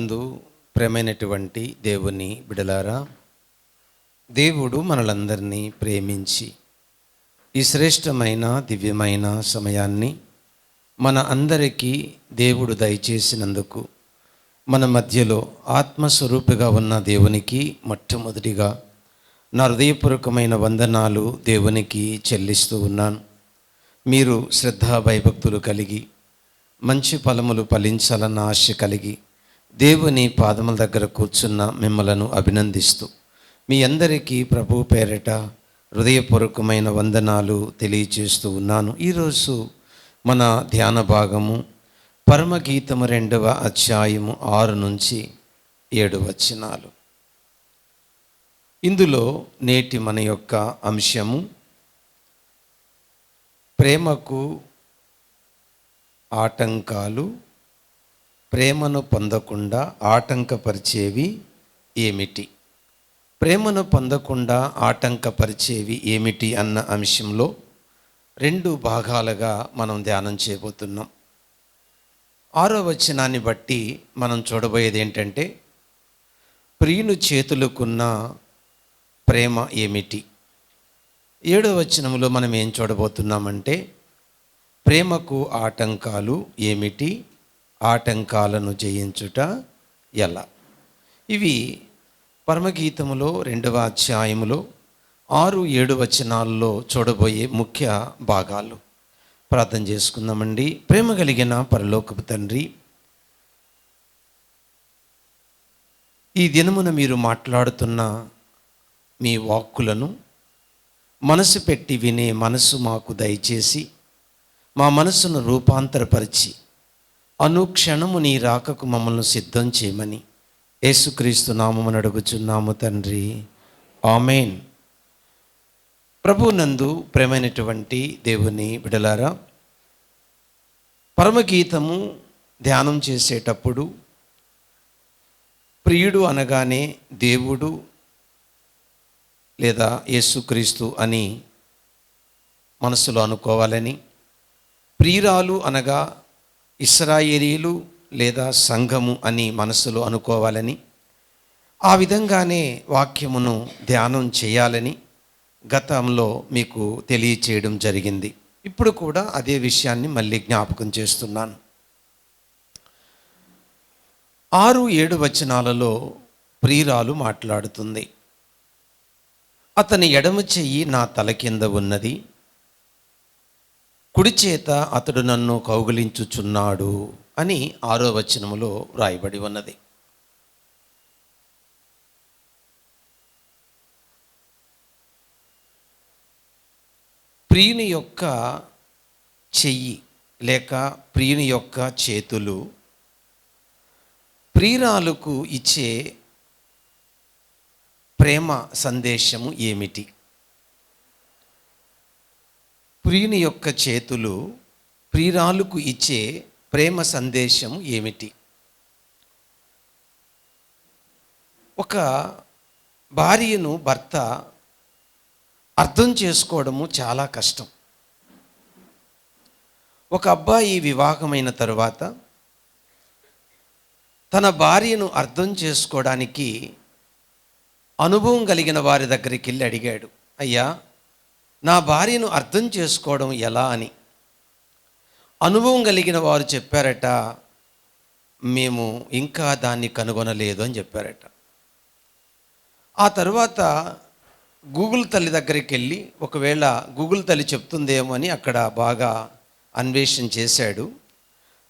నందు ప్రేమైనటువంటి దేవుని బిడలారా, దేవుడు మనలందరినీ ప్రేమించి ఈ శ్రేష్టమైన దివ్యమైన సమయాన్ని మన అందరికీ దేవుడు దయచేసినందుకు మన మధ్యలో ఆత్మస్వరూపిగా ఉన్న దేవునికి మొట్టమొదటిగా నా హృదయపూర్వకమైన వందనాలు దేవునికి చెల్లిస్తూ ఉన్నాను. మీరు శ్రద్ధా భయభక్తులు కలిగి మంచి ఫలములు ఫలించాలన్న ఆశ కలిగి దేవుని పాదముల దగ్గర కూర్చున్న మిమ్మలను అభినందిస్తూ మీ అందరికీ ప్రభు పేరట హృదయపూర్వకమైన వందనాలు తెలియచేస్తూ ఉన్నాను. ఈరోజు మన ధ్యాన భాగము పరమగీతము 2వ అధ్యాయము 6 నుంచి 7 వచనాలు. ఇందులో నేటి మన యొక్క అంశము ప్రేమకు ఆటంకాలు, ప్రేమను పొందకుండా ఆటంకపరిచేవి ఏమిటి? ప్రేమను పొందకుండా ఆటంకపరిచేవి ఏమిటి అన్న అంశంలో 2 భాగాలుగా మనం ధ్యానం చేయబోతున్నాం. 6వ వచనాన్ని బట్టి మనం చూడబోయేది ఏంటంటే, ప్రియుని చేతులకున్న ప్రేమ ఏమిటి? 7వ వచనంలో మనం ఏం చూడబోతున్నామంటే, ప్రేమకు ఆటంకాలు ఏమిటి, ఆటంకాలను జయించుట ఎలా? ఇవి పరమగీతములో 2వ అధ్యాయములో 6-7 వచనాల్లో చూడబోయే ముఖ్య భాగాలు. ప్రార్థన చేసుకుందామండి. ప్రేమ కలిగిన పరలోకపు తండ్రి, ఈ దినమున మీరు మాట్లాడుతున్న మీ వాక్కులను మనసు పెట్టి వినే మనసు మాకు దయచేసి మా మనసును రూపాంతరపరిచి అనుక్షణము నీ రాకకు మమ్మల్ని సిద్ధం చేయమని యేసుక్రీస్తు నామమున అడుగుచున్నాము తండ్రి, ఆమేన్. ప్రభునందు ప్రేమైనటువంటి దేవుని బిడలారా, పరమగీతము ధ్యానం చేసేటప్పుడు ప్రియుడు అనగానే దేవుడు లేదా యేసుక్రీస్తు అని మనసులో అనుకోవాలని, ప్రియురాలు అనగా ఇశ్రాయేలీయులు లేదా సంఘము అని మనసులో అనుకోవాలని, ఆ విధంగానే వాక్యమును ధ్యానం చేయాలని గతంలో మీకు తెలియచేయడం జరిగింది. ఇప్పుడు కూడా అదే విషయాన్ని మళ్ళీ జ్ఞాపకం చేస్తున్నాను. 6-7 వచనాలలో ప్రియురాలు మాట్లాడుతుంది. అతని ఎడమ చెయ్యి నా తల కింద ఉన్నది, కుడి చేత అతడు నన్ను కౌగిలించుచున్నాడు అని 6వ వచనములో రాయబడి ఉన్నది. ప్రియుని యొక్క చెయ్యి లేక ప్రియుని యొక్క చేతులు ప్రియురాలుకు ఇచ్చే ప్రేమ సందేశము ఏమిటి? ప్రియుని యొక్క చేతులు ప్రియురాలుకు ఇచ్చే ప్రేమ సందేశం ఏమిటి? ఒక భార్యను భర్త అర్థం చేసుకోవడము చాలా కష్టం. ఒక అబ్బాయి వివాహమైన తరువాత తన భార్యను అర్థం చేసుకోవడానికి అనుభవం కలిగిన వారి దగ్గరికి వెళ్ళి అడిగాడు, అయ్యా నా భార్యను అర్థం చేసుకోవడం ఎలా అని. అనుభవం కలిగిన వారు చెప్పారట, మేము ఇంకా దాన్ని కనుగొనలేదు అని చెప్పారట. ఆ తర్వాత గూగుల్ తల్లి దగ్గరికి వెళ్ళి, ఒకవేళ గూగుల్ తల్లి చెప్తుందేమో అని అక్కడ బాగా అన్వేషణ చేశాడు.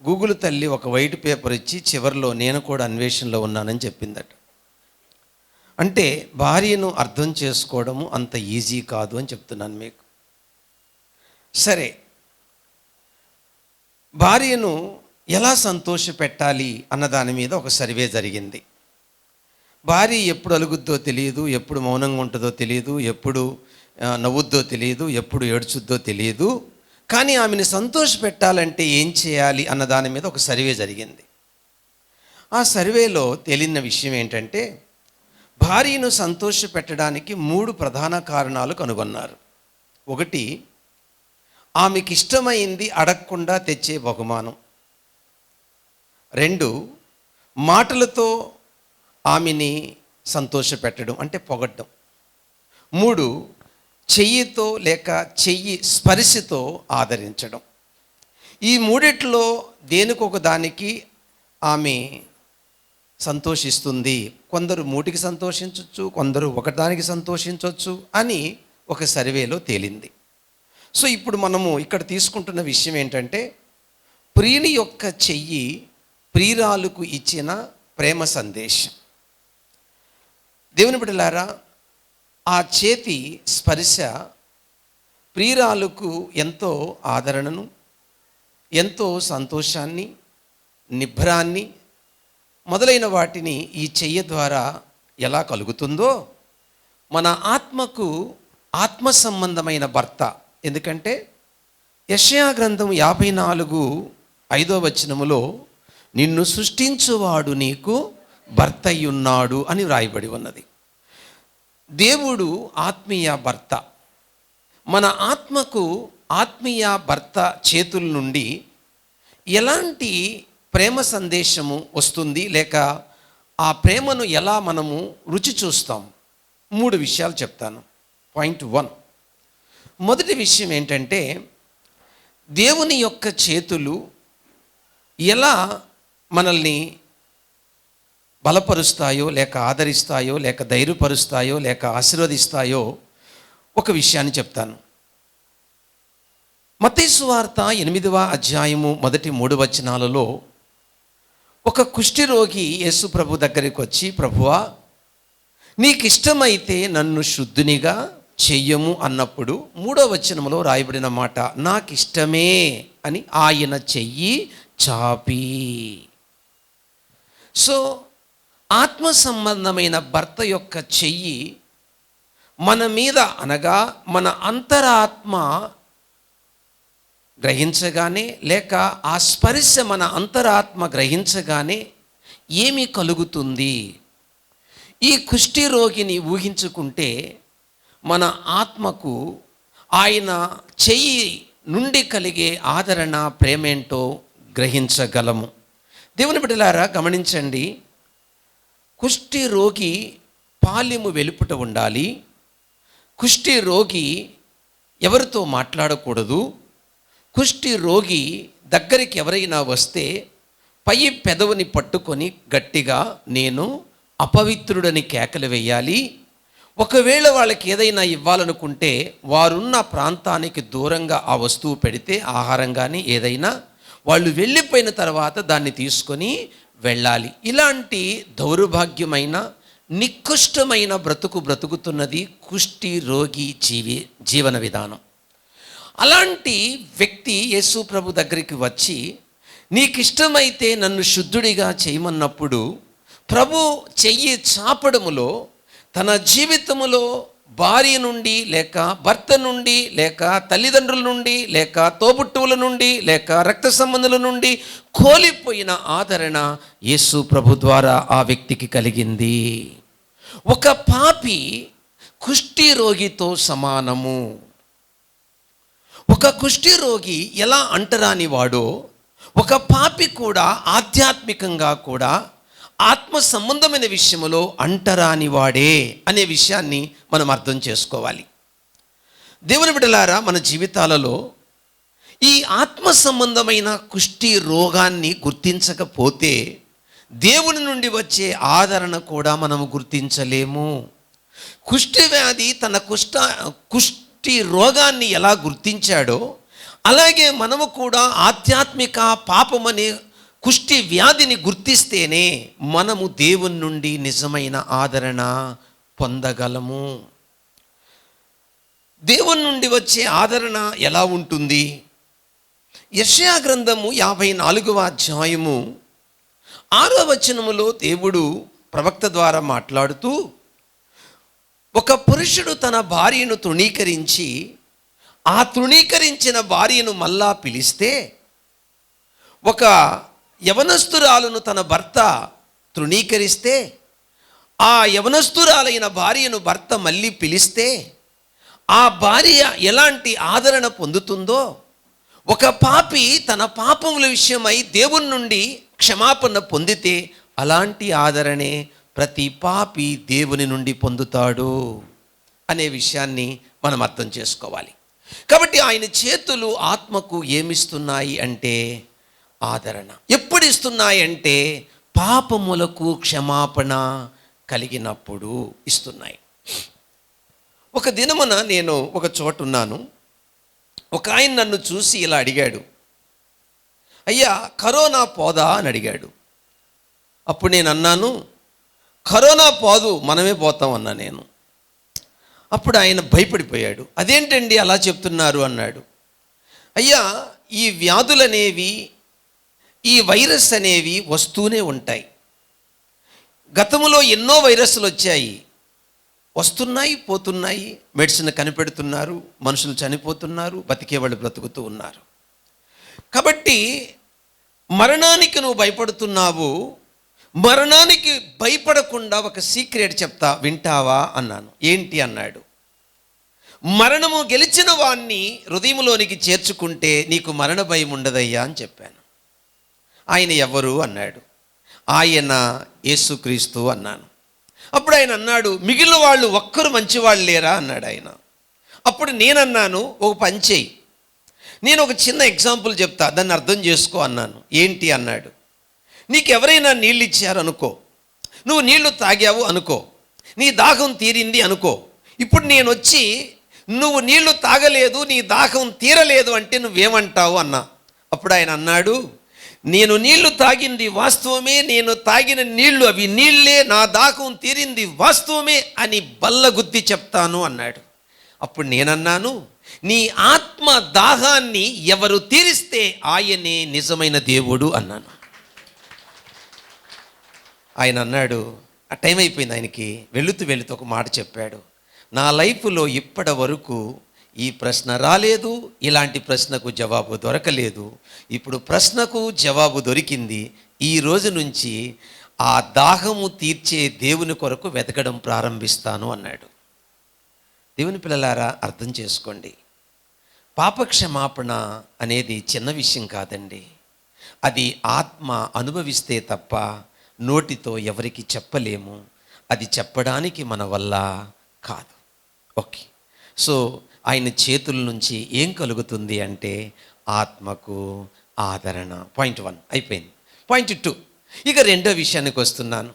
గూగుల్ తల్లి ఒక వైట్ పేపర్ ఇచ్చి చివరిలో నేను కూడా అన్వేషణలో ఉన్నానని చెప్పిందట. అంటే భార్యను అర్థం చేసుకోవడము అంత ఈజీ కాదు అని చెప్తున్నాను మీకు. సరే, భార్యను ఎలా సంతోషపెట్టాలి అన్న దాని మీద ఒక సర్వే జరిగింది. భార్య ఎప్పుడు అలుగుద్దో తెలియదు, ఎప్పుడు మౌనంగా ఉంటుందో తెలియదు, ఎప్పుడు నవ్వుద్దో తెలియదు, ఎప్పుడు ఏడ్చుద్దో తెలియదు. కానీ ఆమెను సంతోషపెట్టాలంటే ఏం చేయాలి అన్న దాని మీద ఒక సర్వే జరిగింది. ఆ సర్వేలో తేలిన విషయం ఏంటంటే, భార్యను సంతోషపెట్టడానికి 3 ప్రధాన కారణాలు కనుగొన్నారు. 1, ఆమెకి ఇష్టమైంది అడగకుండా తెచ్చే బహుమానం. 2, మాటలతో ఆమెని సంతోషపెట్టడం అంటే పొగడ్డం. 3, చెయ్యితో లేక చెయ్యి స్పర్శతో ఆదరించడం. ఈ మూడిట్లో దేనికొక దానికి ఆమె సంతోషిస్తుంది. కొందరు 3కి సంతోషించవచ్చు, కొందరు ఒకదానికి సంతోషించవచ్చు అని ఒక సర్వేలో తేలింది. సో ఇప్పుడు మనము ఇక్కడ తీసుకుంటున్న విషయం ఏంటంటే, ప్రియుని యొక్క చెయ్యి ప్రియురాలుకు ఇచ్చిన ప్రేమ సందేశం. దేవుని బిడ్డలారా, ఆ చేతి స్పర్శ ప్రియురాలుకు ఎంతో ఆదరణను, ఎంతో సంతోషాన్ని, నిబ్బరాన్ని మొదలైన వాటిని ఈ చెయ్యి ద్వారా ఎలా కలుగుతుందో, మన ఆత్మకు ఆత్మ సంబంధమైన భర్త. ఎందుకంటే యెషయా గ్రంథం 54:5 నిన్ను సృష్టించువాడు నీకు భర్త అయ్యున్నాడు అని వ్రాయబడి ఉన్నది. దేవుడు ఆత్మీయ భర్త. మన ఆత్మకు ఆత్మీయ భర్త చేతుల నుండి ఎలాంటి ప్రేమ సందేశము వస్తుంది, లేక ఆ ప్రేమను ఎలా మనము రుచి చూస్తాం? 3 విషయాలు చెప్తాను. పాయింట్ 1, మొదటి విషయం ఏంటంటే, దేవుని యొక్క చేతులు ఎలా మనల్ని బలపరుస్తాయో, లేక ఆదరిస్తాయో, లేక ధైర్యపరుస్తాయో, లేక ఆశీర్వదిస్తాయో ఒక విషయాన్ని చెప్తాను. మత్తయి సువార్త 8వ అధ్యాయము మొదటి 3 వచనాలలో ఒక కుష్ఠిరోగి యేసు ప్రభు దగ్గరికి వచ్చి, ప్రభువా నీకిష్టమైతే నన్ను శుద్ధునిగా చెయ్యము అన్నప్పుడు 3వ వచనంలో రాయబడిన మాట, నాకిష్టమే అని ఆయన చెయ్యి చాపి. సో ఆత్మ సంబంధమైన భర్త యొక్క చెయ్యి మన మీద, అనగా మన అంతరాత్మ గ్రహించగానే, లేక ఆ స్పర్శ మన అంతరాత్మ గ్రహించగానే ఏమి కలుగుతుంది? ఈ కుష్ఠి రోగిని ఊహించుకుంటే మన ఆత్మకు ఆయన చెయ్యి నుండి కలిగే ఆదరణ, ప్రేమేంటో గ్రహించగలము. దేవుని బిడ్డలారా గమనించండి, కుష్ఠి రోగి పాలెము వెలుపుట ఉండాలి. కుష్ఠి రోగి ఎవరితో మాట్లాడకూడదు. కుష్ఠి రోగి దగ్గరికి ఎవరైనా వస్తే పై పెదవుని పట్టుకొని గట్టిగా నేను అపవిత్రుడని కేకలు వేయాలి. ఒకవేళ వాళ్ళకి ఏదైనా ఇవ్వాలనుకుంటే వారున్న ప్రాంతానికి దూరంగా ఆ వస్తువు పెడితే, ఆహారం కానీ ఏదైనా, వాళ్ళు వెళ్ళిపోయిన తర్వాత దాన్ని తీసుకొని వెళ్ళాలి. ఇలాంటి దౌర్భాగ్యమైన నికృష్టమైన బ్రతుకుతున్నది కుష్ఠి రోగి జీవన విధానం. అలాంటి వ్యక్తి యేసు ప్రభు దగ్గరికి వచ్చి నీకిష్టమైతే నన్ను శుద్ధుడిగా చేయమన్నప్పుడు ప్రభు చెయ్యి చాపడములో తన జీవితములో భార్య నుండి, లేక భర్త నుండి, లేక తల్లిదండ్రుల నుండి, లేక తోబుట్టువుల నుండి, లేక రక్త సంబంధుల నుండి కోల్పోయిన ఆదరణ యేసు ప్రభు ద్వారా ఆ వ్యక్తికి కలిగింది. ఒక పాపి కుష్ఠి రోగితో సమానము. ఒక కుష్ఠి రోగి ఎలా అంటరాని వాడో, ఒక పాపి కూడా ఆధ్యాత్మికంగా కూడా ఆత్మ సంబంధమైన విషయంలో అంటరాని వాడే అనే విషయాన్ని మనం అర్థం చేసుకోవాలి. దేవుని బిడ్డలారా, మన జీవితాలలో ఈ ఆత్మ సంబంధమైన కుష్ఠి రోగాన్ని గుర్తించకపోతే దేవుని నుండి వచ్చే ఆదరణ కూడా మనము గుర్తించలేము. కుష్ఠి వ్యాధి తన కుష్ఠి రోగాన్ని ఎలా గుర్తించాడో, అలాగే మనము కూడా ఆధ్యాత్మిక పాపమనే కుష్ఠి వ్యాధిని గుర్తిస్తేనే మనము దేవుని నుండి నిజమైన ఆదరణ పొందగలము. దేవుని నుండి వచ్చే ఆదరణ ఎలా ఉంటుంది? యెషయా గ్రంథము 54వ అధ్యాయము 6వ వచనములో దేవుడు ప్రవక్త ద్వారా మాట్లాడుతూ, ఒక పురుషుడు తన భార్యను తృణీకరించి ఆ తృణీకరించిన భార్యను మళ్ళా పిలిస్తే, ఒక యవనస్తురాలను తన భర్త తృణీకరిస్తే ఆ యవనస్తురాలైన భార్యను భర్త మళ్ళీ పిలిస్తే ఆ భార్య ఎలాంటి ఆదరణ పొందుతుందో, ఒక పాపి తన పాపముల విషయమై దేవుని నుండి క్షమాపణ పొందితే అలాంటి ఆదరణే ప్రతి పాపి దేవుని నుండి పొందుతాడు అనే విషయాన్ని మనం అర్థం చేసుకోవాలి. కాబట్టి ఆయన చేతులు ఆత్మకు ఏమిస్తున్నాయి అంటే ఆదరణ. ఎప్పుడు ఇస్తున్నాయి అంటే పాపములకు క్షమాపణ కలిగినప్పుడు ఇస్తున్నాయి. ఒక దినమున నేను ఒక చోట ఉన్నాను. ఒక ఆయన నన్ను చూసి ఇలా అడిగాడు, అయ్యా కరోనా పోదా అని అడిగాడు. అప్పుడు నేను అన్నాను, కరోనా పోదు, మనమే పోతాం అన్నా నేను. అప్పుడు ఆయన భయపడిపోయాడు. అదేంటండి అలా చెప్తున్నారు అన్నాడు. అయ్యా ఈ వ్యాధులనేవి, ఈ వైరస్ అనేవి వస్తూనే ఉంటాయి. గతంలో ఎన్నో వైరస్లు వచ్చాయి, వస్తున్నాయి పోతున్నాయి, మెడిసిన్ కనిపెడుతున్నారు, మనుషులు చనిపోతున్నారు, బతికేవాళ్ళు బ్రతుకుతూ ఉన్నారు. కాబట్టి మరణానికి నువ్వు భయపడుతున్నావు, మరణానికి భయపడకుండా ఒక సీక్రెట్ చెప్తా, వింటావా అన్నాను. ఏంటి అన్నాడు. మరణము గెలిచిన వాణ్ణి హృదయంలోనికి చేర్చుకుంటే నీకు మరణ భయం ఉండదయ్యా అని చెప్పాను. ఆయన ఎవరు అన్నాడు. ఆయన యేసుక్రీస్తు అన్నాను. అప్పుడు ఆయన అన్నాడు, మిగిలిన వాళ్ళు ఒక్కరు మంచివాళ్ళు లేరా అన్నాడు ఆయన. అప్పుడు నేనన్నాను, ఒక పని చేయి, నేను ఒక చిన్న ఎగ్జాంపుల్ చెప్తా, దాన్ని అర్థం చేసుకో అన్నాను. ఏంటి అన్నాడు. నీకు ఎవరైనా నీళ్ళు ఇచ్చారు అనుకో, నువ్వు నీళ్లు తాగావు అనుకో, నీ దాహం తీరింది అనుకో. ఇప్పుడు నేను వచ్చి నువ్వు నీళ్లు తాగలేదు, నీ దాహం తీరలేదు అంటే నువ్వేమంటావు అన్నా. అప్పుడు ఆయన అన్నాడు, నేను నీళ్లు తాగింది వాస్తవమే, నేను తాగిన నీళ్లు అవి నీళ్లే, నా దాహం తీరింది వాస్తవమే అని బల్లగుద్ది చెప్తాను అన్నాడు. అప్పుడు నేనన్నాను, నీ ఆత్మ దాహాన్ని ఎవరు తీరిస్తే ఆయనే నిజమైన దేవుడు అన్నాను. ఆయన అన్నాడు, ఆ టైం అయిపోయింది ఆయనకి, వెళుతూ ఒక మాట చెప్పాడు. నా లైఫ్లో ఇప్పటి వరకు ఈ ప్రశ్న రాలేదు, ఇలాంటి ప్రశ్నకు జవాబు దొరకలేదు. ఇప్పుడు ప్రశ్నకు జవాబు దొరికింది. ఈ రోజు నుంచి ఆ దాహము తీర్చే దేవుని కొరకు వెతకడం ప్రారంభిస్తాను అన్నాడు. దేవుని పిల్లలారా, అర్థం చేసుకోండి, పాపక్షమాపణ అనేది చిన్న విషయం కాదండి. అది ఆత్మ అనుభవిస్తే తప్ప నోటితో ఎవరికి చెప్పలేము. అది చెప్పడానికి మన వల్ల కాదు. ఓకే, సో ఆయన చేతుల నుంచి ఏం కలుగుతుంది అంటే ఆత్మకు ఆదరణ. పాయింట్ 1 అయిపోయింది. పాయింట్ 2, ఇక రెండో విషయానికి వస్తున్నాను.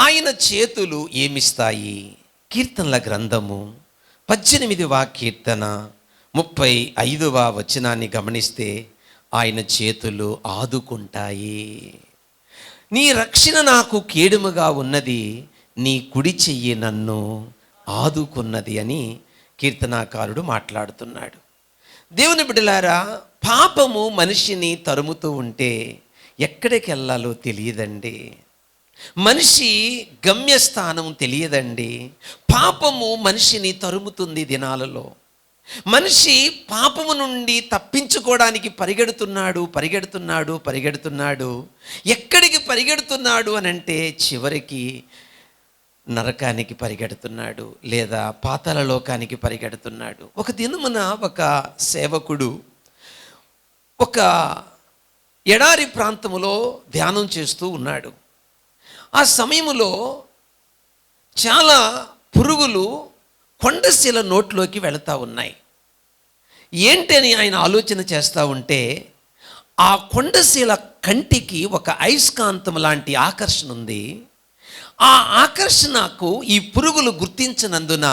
ఆయన చేతులు ఏమిస్తాయి? కీర్తనల గ్రంథము 18వ కీర్తన 35వ వచనాన్ని గమనిస్తే ఆయన చేతులు ఆదుకుంటాయి. నీ రక్షణ నాకు కేడుముగా ఉన్నది, నీ కుడి చెయ్యి నన్ను ఆదుకున్నది అని కీర్తనాకారుడు మాట్లాడుతున్నాడు. దేవుని బిడ్డలారా, పాపము మనిషిని తరుముతూ ఉంటే ఎక్కడికి వెళ్ళాలో తెలియదండి. మనిషి గమ్యస్థానం తెలియదండి. పాపము మనిషిని తరుముతుంది దినాలలో. మనిషి పాపము నుండి తప్పించుకోవడానికి పరిగెడుతున్నాడు. ఎక్కడికి పరిగెడుతున్నాడు అనంటే చివరికి నరకానికి పరిగెడుతున్నాడు, లేదా పాతాళ లోకానికి పరిగెడుతున్నాడు. ఒక దినమున ఒక సేవకుడు ఒక ఎడారి ప్రాంతములో ధ్యానం చేస్తూ ఉన్నాడు. ఆ సమయంలో చాలా పురుగులు కొండశిల నోట్లోకి వెళుతూ ఉన్నాయి. ఏంటని ఆయన ఆలోచన చేస్తూ ఉంటే ఆ కొండశిల కంటికి ఒక అయస్కాంతం లాంటి ఆకర్షణ ఉంది. ఆ ఆకర్షణకు ఈ పురుగులు గుర్తించినందున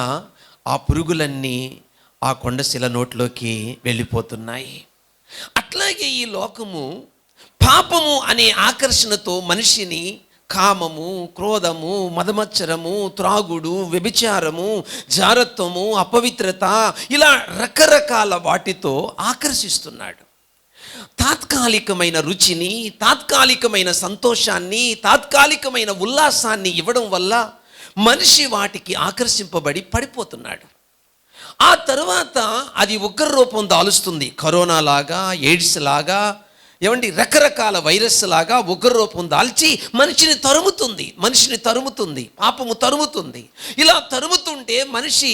ఆ పురుగులన్నీ ఆ కొండశిల నోట్లోకి వెళ్ళిపోతున్నాయి. అట్లాగే ఈ లోకము పాపము అనే ఆకర్షణతో మనిషిని కామము, క్రోధము, మదమత్సరము, త్రాగుడు, వ్యభిచారము, జారత్వము, అపవిత్రత, ఇలా రకరకాల వాటితో ఆకర్షిస్తున్నాడు. తాత్కాలికమైన రుచిని, తాత్కాలికమైన సంతోషాన్ని, తాత్కాలికమైన ఉల్లాసాన్ని ఇవ్వడం వల్ల మనిషి వాటికి ఆకర్షింపబడి పడిపోతున్నాడు. ఆ తరువాత అది ఉగ్ర రూపం దాలుస్తుంది. కరోనా లాగా, ఎయిడ్స్ లాగా, రకరకాల వైరస్ లాగా ఉగ్ర రూపం దాల్చి మనిషిని తరుముతుంది, పాపము తరుముతుంది. ఇలా తరుముతుంటే మనిషి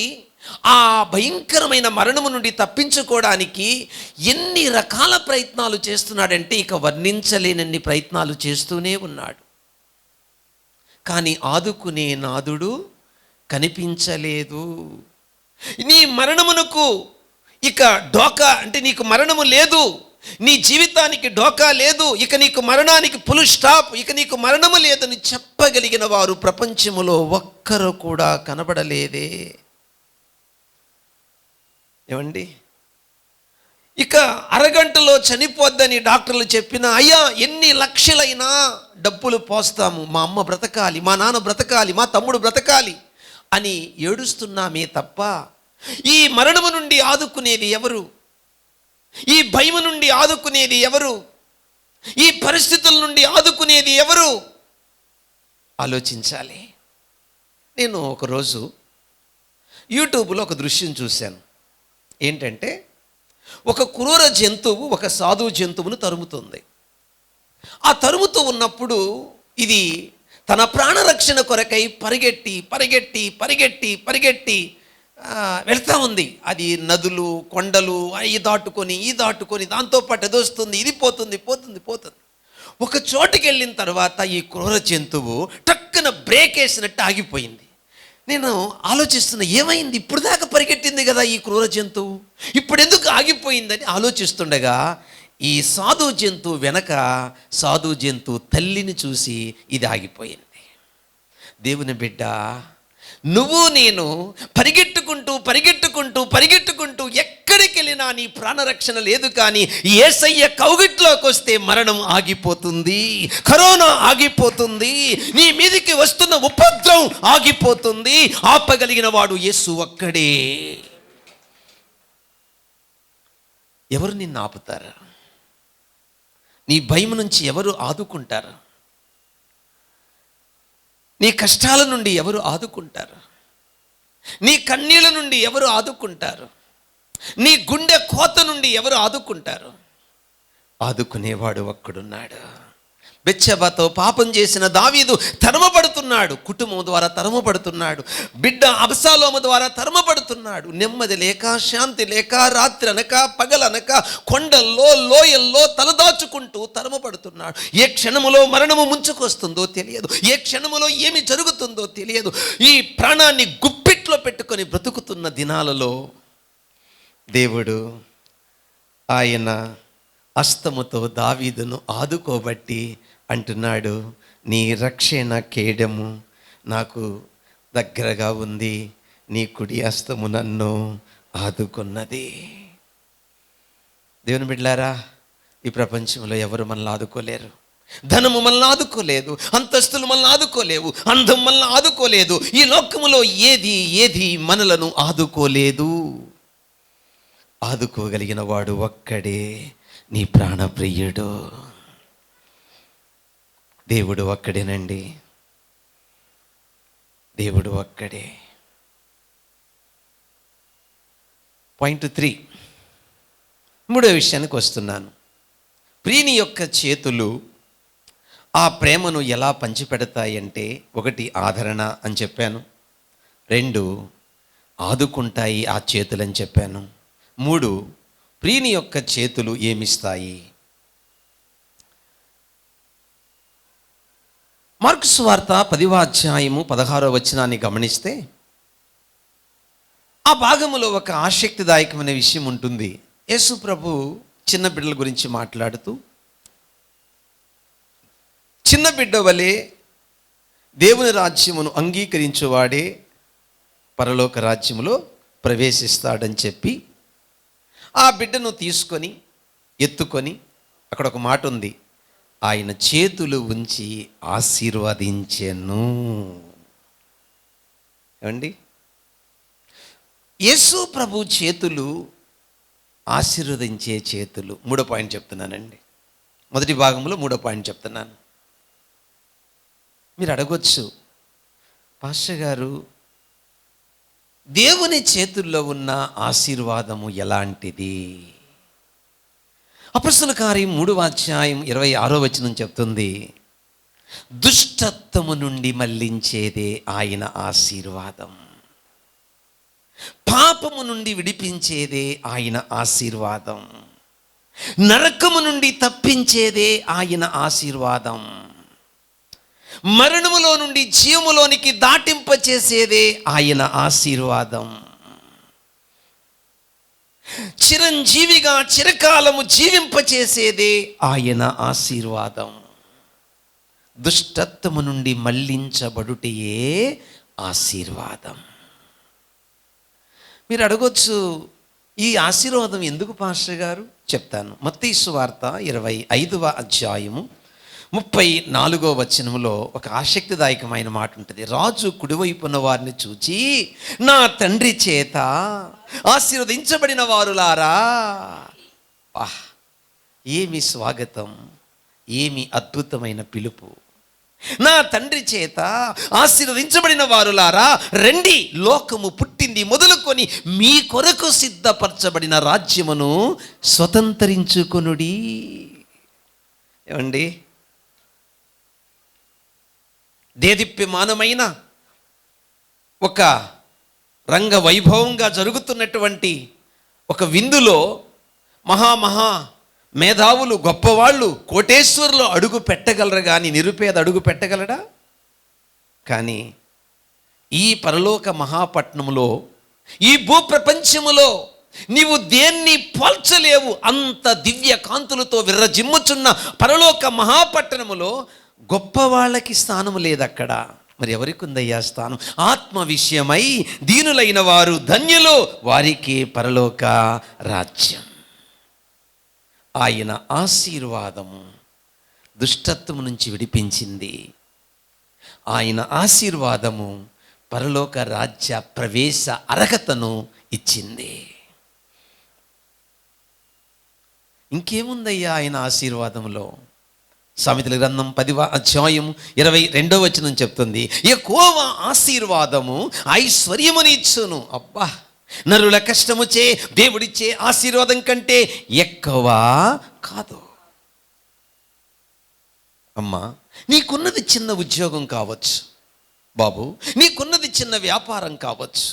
ఆ భయంకరమైన మరణము నుండి తప్పించుకోవడానికి ఎన్ని రకాల ప్రయత్నాలు చేస్తున్నాడంటే ఇక వర్ణించలేనన్ని ప్రయత్నాలు చేస్తూనే ఉన్నాడు. కానీ ఆదుకునే నాదుడు కనిపించలేదు. నీ మరణమునకు ఇక డోకా, అంటే నీకు మరణము లేదు, నీ జీవితానికి డోకా లేదు, ఇక నీకు మరణానికి ఫుల్ స్టాప్, ఇక నీకు మరణము లేదని చెప్పగలిగిన వారు ప్రపంచములో ఒక్కరు కూడా కనబడలేదే. ఏమండి, ఇక అరగంటలో చనిపోద్దని డాక్టర్లు చెప్పినా, అయ్యా ఎన్ని లక్షలైనా డబ్బులు పోస్తాము, మా అమ్మ బ్రతకాలి, మా నాన్న బ్రతకాలి, మా తమ్ముడు బ్రతకాలి అని ఏడుస్తున్నామే తప్ప ఈ మరణము నుండి ఆదుకునేది ఎవరు? ఈ భయం నుండి ఆదుకునేది ఎవరు? ఈ పరిస్థితుల నుండి ఆదుకునేది ఎవరు? ఆలోచించాలి. నేను ఒకరోజు యూట్యూబ్లో ఒక దృశ్యం చూశాను. ఏంటంటే, ఒక క్రూర జంతువు ఒక సాధు జంతువును తరుముతుంది. ఆ తరుముతూ ఉన్నప్పుడు ఇది తన ప్రాణరక్షణ కొరకై పరిగెట్టి పరిగెట్టి పరిగెట్టి పరిగెట్టి వెళ్తూ ఉంది. అది నదులు, కొండలు ఈ దాటుకొని దాంతోపాటు ఎదొస్తుంది, ఇది పోతుంది పోతుంది పోతుంది. ఒక చోటుకి వెళ్ళిన తర్వాత ఈ క్రూర జంతువు టక్కున బ్రేక్ వేసినట్టు ఆగిపోయింది. నేను ఆలోచిస్తున్నా, ఏమైంది? ఇప్పుడు దాకా పరిగెట్టింది కదా ఈ క్రూర జంతువు, ఇప్పుడు ఎందుకు ఆగిపోయిందని ఆలోచిస్తుండగా ఈ సాధు జంతువు వెనక సాధు జంతువు తల్లిని చూసి ఇది ఆగిపోయింది. దేవుని బిడ్డ, నువ్వు నేను పరిగెట్టుకుంటూ పరిగెట్టుకుంటూ పరిగెట్టుకుంటూ ఎక్కడికి వెళ్ళినా నీ ప్రాణరక్షణ లేదు. కానీ యేసయ్య కౌగిట్లోకి వస్తే మరణం ఆగిపోతుంది, కరోనా ఆగిపోతుంది, నీ మీదికి వస్తున్న ఉపద్రవం ఆగిపోతుంది. ఆపగలిగిన వాడు యేసు ఒక్కడే. ఎవరు నిన్ను ఆపుతారు? నీ భయం నుంచి ఎవరు ఆదుకుంటారు? నీ కష్టాల నుండి ఎవరు ఆదుకుంటారు? నీ కన్నీళ్ళ నుండి ఎవరు ఆదుకుంటారు? నీ గుండె కోత నుండి ఎవరు ఆదుకుంటారు? ఆదుకునేవాడు ఒక్కడున్నాడు. బెత్షెబతో పాపం చేసిన దావీదు తరమబడుతున్నాడు, కుటుంబం ద్వారా తరమబడుతున్నాడు, బిడ్డ అబ్షాలోము ద్వారా తరమబడుతున్నాడు. నెమ్మది లేక, శాంతి లేక, రాత్రి అనక పగలనక కొండల్లో లోయల్లో తలదాచుకుంటూ తరమబడుతున్నాడు. ఏ క్షణములో మరణము ముంచుకొస్తుందో తెలియదు, ఏ క్షణములో ఏమి జరుగుతుందో తెలియదు. ఈ ప్రాణాన్ని గుప్పిట్లో పెట్టుకొని బ్రతుకుతున్న దినాలలో దేవుడు ఆయన హస్తముతో దావీదును ఆదుకోబట్టి అంటున్నాడు, నీ రక్షణ కేడము నాకు దగ్గరగా ఉంది, నీ కుడి హస్తము నన్ను ఆదుకున్నది. దేవుని బిడ్డలారా, ఈ ప్రపంచంలో ఎవరు మనల్ని ఆదుకోలేరు. ధనము మనల్ని ఆదుకోలేదు, అంతస్తులు మనల్ని ఆదుకోలేవు, అందం మనల్ని ఆదుకోలేదు, ఈ లోకములో ఏది మనలను ఆదుకోలేదు. ఆదుకోగలిగిన వాడు ఒక్కడే, నీ ప్రాణప్రియుడు. దేవుడు ఒక్కడేనండి, దేవుడు ఒక్కడే. పాయింట్ 3, మూడో విషయానికి వస్తున్నాను. ప్రియుని యొక్క చేతులు ఆ ప్రేమను ఎలా పంచిపెడతాయి అంటే, 1 ఆదరణ అని చెప్పాను, 2 ఆదుకుంటాయి ఆ చేతులని చెప్పాను, 3 ప్రియుని యొక్క చేతులు ఏమిస్తాయి. మార్కు సువార్త 10వ అధ్యాయము 16వ వచనాన్ని గమనిస్తే ఆ భాగములో ఒక ఆసక్తిదాయకమైన విషయం ఉంటుంది. యేసు ప్రభు చిన్న బిడ్డల గురించి మాట్లాడుతూ, చిన్న బిడ్డ వలె దేవుని రాజ్యమును అంగీకరించువాడే పరలోక రాజ్యములో ప్రవేశిస్తాడని చెప్పి ఆ బిడ్డను తీసుకొని ఎత్తుకొని, అక్కడ ఒక మాట ఉంది, ఆయన చేతులు ఉంచి ఆశీర్వదించెను. ఏమండి, యేసు ప్రభు చేతులు ఆశీర్వదించే చేతులు. 3వ పాయింట్ చెప్తున్నానండి, మొదటి భాగంలో 3వ పాయింట్ చెప్తున్నాను. మీరు అడగొచ్చు, పాస్టర్ గారు దేవుని చేతుల్లో ఉన్న ఆశీర్వాదము ఎలాంటిది? అపొస్తలుల కార్యం 3వ అధ్యాయం 26వ వచనం చెప్తుంది, దుష్టత్వము నుండి మళ్లించేదే ఆయన ఆశీర్వాదం, పాపము నుండి విడిపించేదే ఆయన ఆశీర్వాదం, నరకము నుండి తప్పించేదే ఆయన ఆశీర్వాదం, మరణములో నుండి జీవములోనికి దాటింపచేసేదే ఆయన ఆశీర్వాదం. చిరంజీవిగా చిరకాలము జీవింపచేసేదే ఆయన ఆశీర్వాదం. దుష్టత్వము నుండి మళ్లించబడుటయే ఆశీర్వాదం. మీరు అడగొచ్చు, ఈ ఆశీర్వాదం ఎందుకు పాస్టర్ గారు? చెప్తాను. మత్తయి సువార్త 25వ అధ్యాయము 34వ వచనములో ఒక ఆసక్తిదాయకమైన మాట ఉంటుంది. రాజు కుడివైపున్న వారిని చూచి, నా తండ్రి చేత ఆశీర్వదించబడిన వారులారా. ఏమి స్వాగతం, ఏమి అద్భుతమైన పిలుపు! నా తండ్రి చేత ఆశీర్వదించబడిన వారులారా, రండి, లోకము పుట్టింది మొదలుకొని మీ కొరకు సిద్ధపరచబడిన రాజ్యమును స్వతంత్రించుకొనుడి. ఏమండి, దేదీప్యమానమైన ఒక రంగ వైభవంగా జరుగుతున్నటువంటి ఒక విందులో మహా మేధావులు, గొప్పవాళ్ళు, కోటేశ్వరులు అడుగు పెట్టగలరు కానీ నిరుపేద అడుగు పెట్టగలడా? కానీ ఈ పరలోక మహాపట్నములో, ఈ భూప్రపంచములో నీవు దేన్ని పోల్చలేవు. అంత దివ్య కాంతులతో విర్రజిమ్ముచున్న పరలోక మహాపట్టణములో గొప్పవాళ్ళకి స్థానం లేదు అక్కడ. మరి ఎవరికి ఉందయ్యా స్థానం? ఆత్మ విషయమై దీనులైన వారు ధన్యులు, వారికి పరలోక రాజ్యం. ఆయన ఆశీర్వాదము దుష్టత్వము నుంచి విడిపించింది. ఆయన ఆశీర్వాదము పరలోక రాజ్య ప్రవేశ అర్హతను ఇచ్చింది. ఇంకేముందయ్యా ఆయన ఆశీర్వాదంలో? సామెతల గ్రంథం 10వ అధ్యాయం 22వ వచనం చెప్తుంది, యెహోవా ఆశీర్వాదము ఐశ్వర్యమునిచ్చును. అబ్బా, నరుల కష్టముచే దేవుడిచ్చే ఆశీర్వాదం కంటే ఎక్కువ కాదు. అమ్మా, నీకున్నది చిన్న ఉద్యోగం కావచ్చు బాబు, నీకున్నది చిన్న వ్యాపారం కావచ్చు,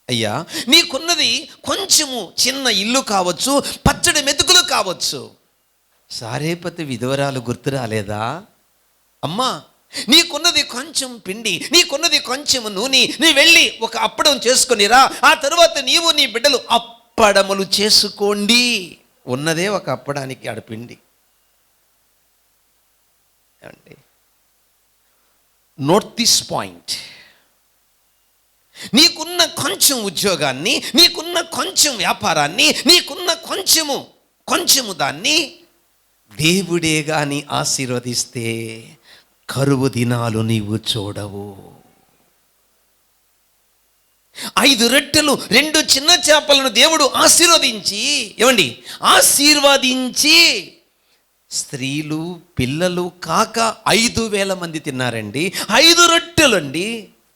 అయ్యా నీకున్నది కొంచెము చిన్న ఇల్లు కావచ్చు, పచ్చడి మెతుకులు కావచ్చు. సారేపతి విధవరాలు గుర్తు రాలేదా? అమ్మా, నీకున్నది కొంచెం పిండి, నీకున్నది కొంచెం నూనె, నీ వెళ్ళి ఒక అప్పడం చేసుకొనిరా, ఆ తరువాత నీవు నీ బిడ్డలు అప్పడములు చేసుకోండి. ఉన్నదే ఒక అప్పడానికి ఆడపిండి. ఏమండి, నోట్ దిస్ పాయింట్. నీకున్న కొంచెం ఉద్యోగాన్ని, నీకున్న కొంచెం వ్యాపారాన్ని, నీకున్న కొంచెము దాన్ని దేవుడే గాని ఆశీర్వదిస్తే కరువు దినాలు నీవు చూడవు. 5 రొట్టెలు 2 చిన్న చేపలను దేవుడు ఆశీర్వదించి స్త్రీలు పిల్లలు కాక 5,000 మంది తిన్నారండి. 5 రొట్టెలండి,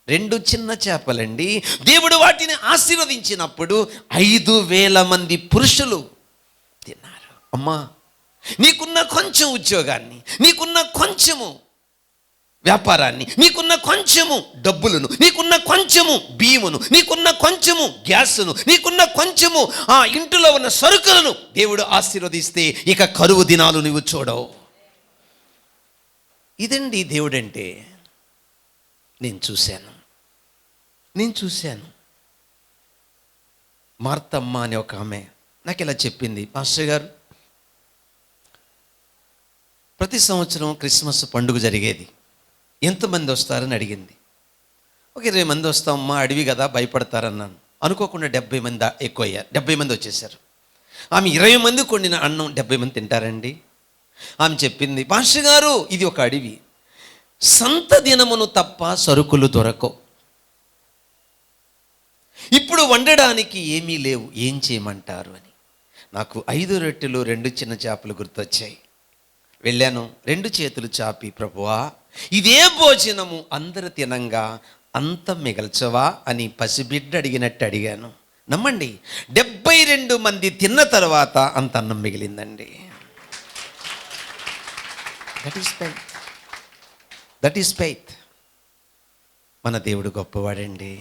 2 చిన్న చేపలండి. దేవుడు వాటిని ఆశీర్వదించినప్పుడు 5,000 మంది పురుషులు తిన్నారు. అమ్మా, నీకున్న కొంచెం ఉద్యోగాన్ని, నీకున్న కొంచెము వ్యాపారాన్ని, నీకున్న కొంచెము డబ్బులను, నీకున్న కొంచెము బియ్యమును, నీకున్న కొంచెము గ్యాసును, నీకున్న కొంచెము ఆ ఇంటిలో ఉన్న సరుకులను దేవుడు ఆశీర్వదిస్తే ఇక కరువు దినాలు నువ్వు చూడవు. ఇదండి దేవుడంటే. నేను చూశాను. మార్తమ్మ అనే ఒక ఆమె నాకు ఇలా చెప్పింది, పాస్టర్ గారు, ప్రతి సంవత్సరం క్రిస్మస్ పండుగ జరిగేది, ఎంతమంది వస్తారని అడిగింది. ఒక 20 మంది వస్తామమ్మా, అడవి కదా భయపడతారన్నాను. అనుకోకుండా 70 మంది ఎక్కువయ్యారు. 70 మంది వచ్చేసారు. ఆమె 20 మంది వండిన అన్నం 70 మంది తింటారండి. ఆమె చెప్పింది, పాస్టర్ గారు, ఇది ఒక అడవి, సంత దినమును తప్ప సరుకులు దొరకవు, ఇప్పుడు వండడానికి ఏమీ లేవు, ఏం చేయమంటారు అని. నాకు 5 రొట్టెలు 2 చిన్న చేపలు గుర్తొచ్చాయి. వెళ్ళాను, 2 చేతులు చాపి, ప్రభువా, ఇదే భోజనము అందరు తినంగా అంత మిగల్చవా అని పసిబిడ్డ అడిగినట్టు అడిగాను. నమ్మండి, 72 మంది తిన్న తర్వాత అంత అన్నం మిగిలిందండి. That is faith. మన దేవుడు గొప్పవాడండి.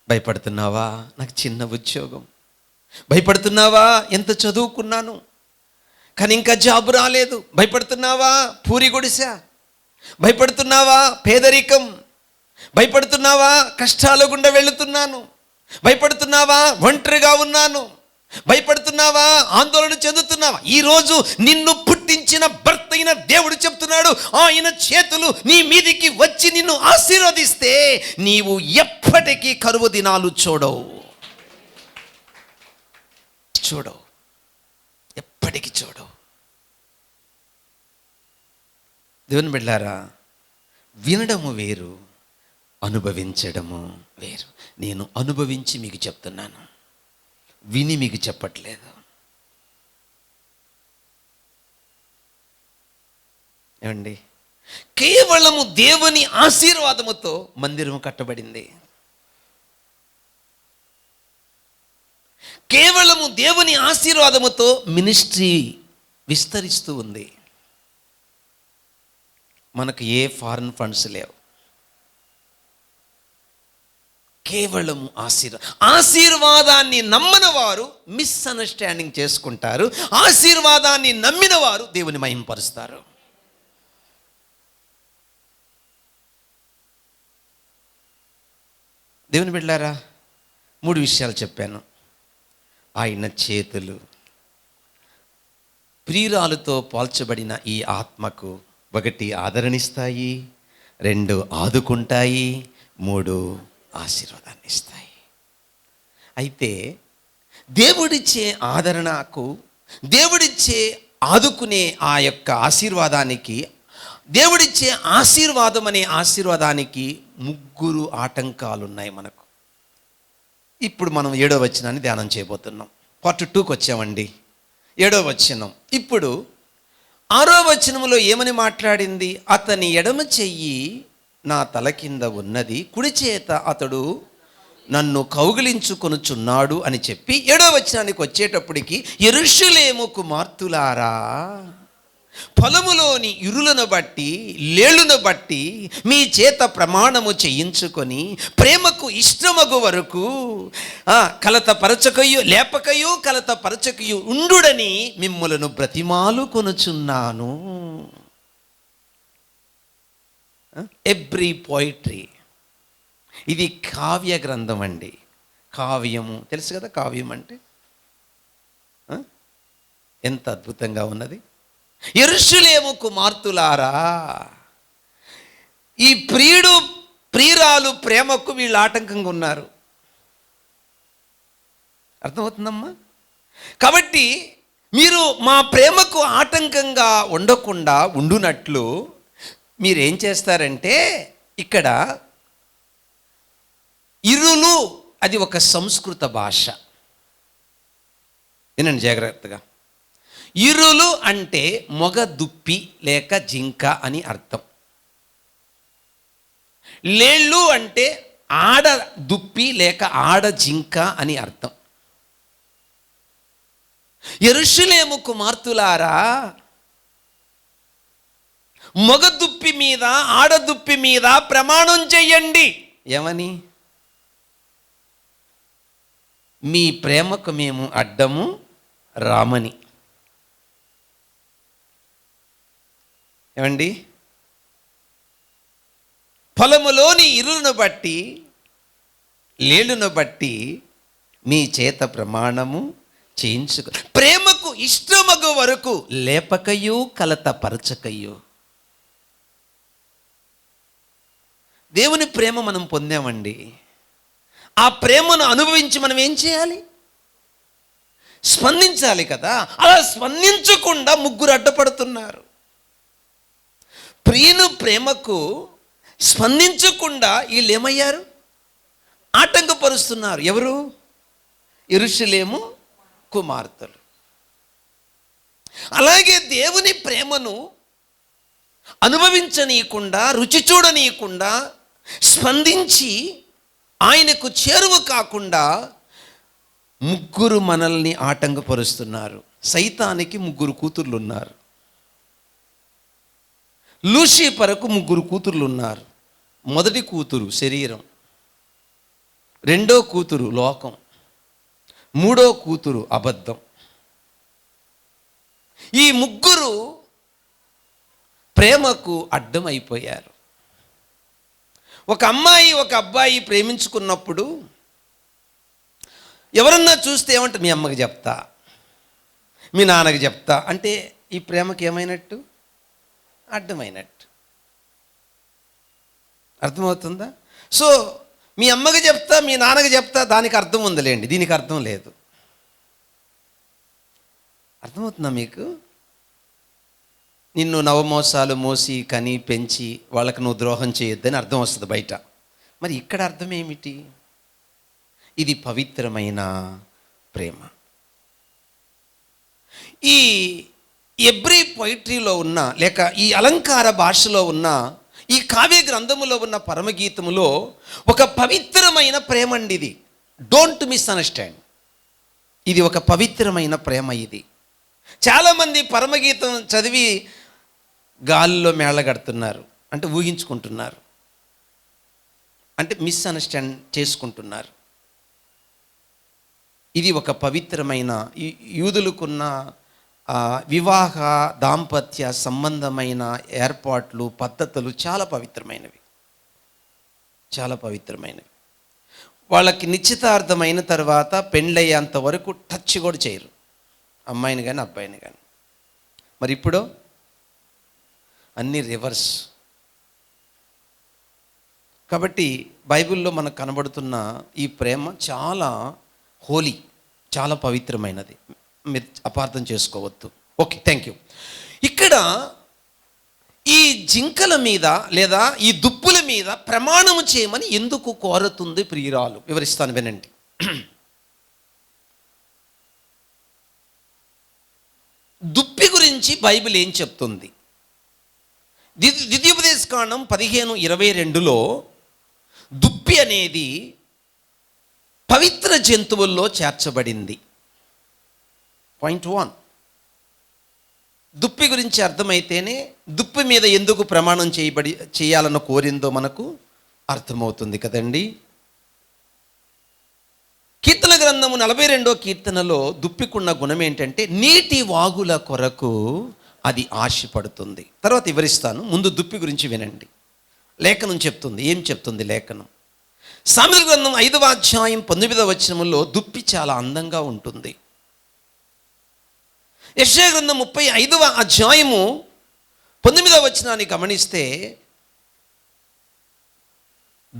భయపడుతున్నావా? నాకు చిన్న ఉద్యోగం. భయపడుతున్నావా? ఎంత చదువుకున్నాను కానీ ఇంకా జాబు రాలేదు. భయపడుతున్నావా? పూరి గుడిసా. భయపడుతున్నావా? పేదరికం. భయపడుతున్నావా? కష్టాల గుండా వెళుతున్నాను. భయపడుతున్నావా? ఒంటరిగా ఉన్నాను. భయపడుతున్నావా? ఆందోళన చెందుతున్నావా? ఈరోజు నిన్ను పుట్టించిన భర్త అయిన దేవుడు చెప్తున్నాడు, ఆయన చేతులు నీ మీదికి వచ్చి నిన్ను ఆశీర్వదిస్తే నీవు ఎప్పటికీ కరువు దినాలు చూడవు, ఎప్పటికీ చూడవు. దేవుని బిడ్డలారా, వినడము వేరు, అనుభవించడము వేరు. నేను అనుభవించి మీకు చెప్తున్నాను, విని మీకు చెప్పట్లేదు. ఏమండి, కేవలము దేవుని ఆశీర్వాదముతో మందిరం కట్టబడింది. కేవలము దేవుని ఆశీర్వాదముతో మినిస్ట్రీ విస్తరిస్తూ ఉంది. మనకు ఏ ఫారిన్ ఫండ్స్ లేవు, కేవలం ఆశీర్వాదాన్ని నమ్మని వారు మిస్అండర్స్టాండింగ్ చేసుకుంటారు, ఆశీర్వాదాన్ని నమ్మిన వారు దేవుని మహింపరుస్తారు. దేవుని బిడ్డలారా, 3 విషయాలు చెప్పాను. ఆయన చేతులు ప్రియురాలుతో పోల్చబడిన ఈ ఆత్మకు 1 ఆదరణిస్తాయి, 2 ఆదుకుంటాయి, 3 ఆశీర్వాదాన్ని ఇస్తాయి. అయితే దేవుడిచ్చే ఆదరణకు, దేవుడిచ్చే ఆదుకునే ఆ యొక్క ఆశీర్వాదానికి, దేవుడిచ్చే ఆశీర్వాదం అనే ఆశీర్వాదానికి 3 ఆటంకాలు ఉన్నాయి మనకు. ఇప్పుడు మనం 7వ వచనాన్ని ధ్యానం చేయబోతున్నాం. పార్ట్ 2కి వచ్చామండి. 7వ వచనం. ఇప్పుడు 6వ వచనంలో ఏమని మాట్లాడింది? అతని ఎడమ చెయ్యి నా తల కింద ఉన్నది, కుడి చేత అతడు నన్ను కౌగిలించుకొనుచున్నాడు అని చెప్పి 7వ వచనానికి వచ్చేటప్పటికి, యెరూషలేము కుమార్తెలారా, పొలములోని ఇరులను బట్టి లేళ్లను బట్టి మీ చేత ప్రమాణము చేయించుకొని ప్రేమకు ఇష్టమగు వరకు కలతపరచకయు లేపకయు కలతపరచకయు ఉండుడని మిమ్ములను బ్రతిమాలు కొనుచున్నాను. ఎవ్రీ పోయిట్రీ, ఇది కావ్య గ్రంథం అండి. కావ్యము తెలుసు కదా, కావ్యం అంటే ఎంత అద్భుతంగా ఉన్నది. యెరూషలేము కుమార్తెలారా, ఈ ప్రియురాలు ప్రేమకు వీళ్ళు ఆటంకంగా ఉన్నారు. అర్థమవుతుందమ్మా? కాబట్టి మీరు మా ప్రేమకు ఆటంకంగా ఉండకుండా ఉండునట్లు మీరేం చేస్తారంటే, ఇక్కడ ఇరులు అది ఒక సంస్కృత భాష. వినండి జాగ్రత్తగా. ఇరులు అంటే మొగ దుప్పి లేక జింక అని అర్థం. లేళ్ళు అంటే ఆడ దుప్పి లేక ఆడ జింక అని అర్థం. యెరూషలేము కుమార్తెలారా, మొగ దుప్పి మీద ఆడదుప్పి మీద ప్రమాణం చెయ్యండి. ఏమని? మీ ప్రేమకు మేము అడ్డము రామని. ఏమండి? పొలములోని ఇరులను బట్టి లేలును బట్టి మీ చేత ప్రమాణము చేయించుకు ప్రేమకు ఇష్టమగు వరకు లేపకయు కలతపరచకయు. దేవుని ప్రేమ మనం పొందామండి. ఆ ప్రేమను అనుభవించి మనం ఏం చేయాలి? స్పందించాలి కదా. అలా స్పందించకుండా 3 అడ్డపడుతున్నారు. ప్రియుని ప్రేమకు స్పందించకుండా వీళ్ళు ఏమయ్యారు? ఆటంకపరుస్తున్నారు. ఎవరు? యెరూషలేము కుమార్తెలు. అలాగే దేవుని ప్రేమను అనుభవించనీయకుండా, రుచి చూడనీయకుండా, స్పందించి ఆయనకు చేరువ కాకుండా 3 మనల్ని ఆటంకపరుస్తున్నారు. సైతానికి 3 కూతుర్లు ఉన్నారు. లూసిఫరుకు 3 కూతుర్లు ఉన్నారు. మొదటి కూతురు శరీరం, రెండో కూతురు లోకం, మూడో కూతురు అబద్ధం. ఈ 3 ప్రేమకు అడ్డమైపోయారు. ఒక అమ్మాయి ఒక అబ్బాయి ప్రేమించుకున్నప్పుడు ఎవరన్నా చూస్తే ఏమంటే మీ అమ్మకి చెప్తా, మీ నాన్నకి చెప్తా అంటే ఈ ప్రేమకి ఏమైనట్టు? అడ్డమైనట్టు. అర్థమవుతుందా? సో మీ అమ్మకి చెప్తా, మీ నాన్నకి చెప్తా, దానికి అర్థం ఉందిలేండి, దీనికి అర్థం లేదు. అర్థమవుతుందా మీకు? నిన్ను నవమోసాలు మోసి కని పెంచి వాళ్ళకి నువ్వు ద్రోహం చేయొద్దని అర్థం వస్తుంది బయట. మరి ఇక్కడ అర్థం ఏమిటి? ఇది పవిత్రమైన ప్రేమ. ఈ ఎబ్రీ పొయిట్రీలో ఉన్న, లేక ఈ అలంకార భాషలో ఉన్న, ఈ కావ్య గ్రంథములో ఉన్న పరమగీతములో ఒక పవిత్రమైన ప్రేమ అండి ఇది. Don't misunderstand. ఇది ఒక పవిత్రమైన ప్రేమ. ఇది చాలామంది పరమగీతం చదివి గాలిలో మేళగడుతున్నారు, అంటే ఊహించుకుంటున్నారు, అంటే మిస్అండర్స్టాండ్ చేసుకుంటున్నారు. ఇది ఒక పవిత్రమైన, యూదులకున్న వివాహ దాంపత్య సంబంధమైన ఏర్పాట్లు, పద్ధతులు చాలా పవిత్రమైనవి, చాలా పవిత్రమైనవి. వాళ్ళకి నిశ్చితార్థమైన తర్వాత పెళ్ళయ్యేంత వరకు టచ్ కూడా చేయరు, అమ్మాయిని కానీ అబ్బాయిని కానీ. మరి ఇప్పుడు అన్నీ రివర్స్. కాబట్టి బైబిల్లో మనకు కనబడుతున్న ఈ ప్రేమ చాలా హోలీ, చాలా పవిత్రమైనది. మీరు అపార్థం చేసుకోవద్దు. Okay, thank you. ఇక్కడ ఈ జింకల మీద లేదా ఈ దుప్పుల మీద ప్రమాణము చేయమని ఎందుకు కోరుతుంది ప్రియురాలు? వివరిస్తాను, వినండి. దుప్పి గురించి బైబిల్ ఏం చెప్తుంది? ద్వితీయోపదేశకాండం 15:22లో దుప్పి అనేది పవిత్ర జంతువుల్లో చేర్చబడింది. పాయింట్ 1. దుప్పి గురించి అర్థమైతేనే దుప్పి మీద ఎందుకు ప్రమాణం చేయాలని కోరిందో మనకు అర్థమవుతుంది కదండి. కీర్తన గ్రంథము 42వ కీర్తనలో దుప్పికున్న గుణం ఏంటంటే నీటి వాగుల కొరకు అది ఆశపడుతుంది. తర్వాత వివరిస్తాను, ముందు దుప్పి గురించి వినండి. లేఖనం చెప్తుంది. ఏం చెప్తుంది లేఖనం? సామెతల గ్రంథం 5వ అధ్యాయం 19వ వచనములో దుప్పి చాలా అందంగా ఉంటుంది. యెషయా గ్రంథం 35వ అధ్యాయము 19వ వచనాన్ని గమనిస్తే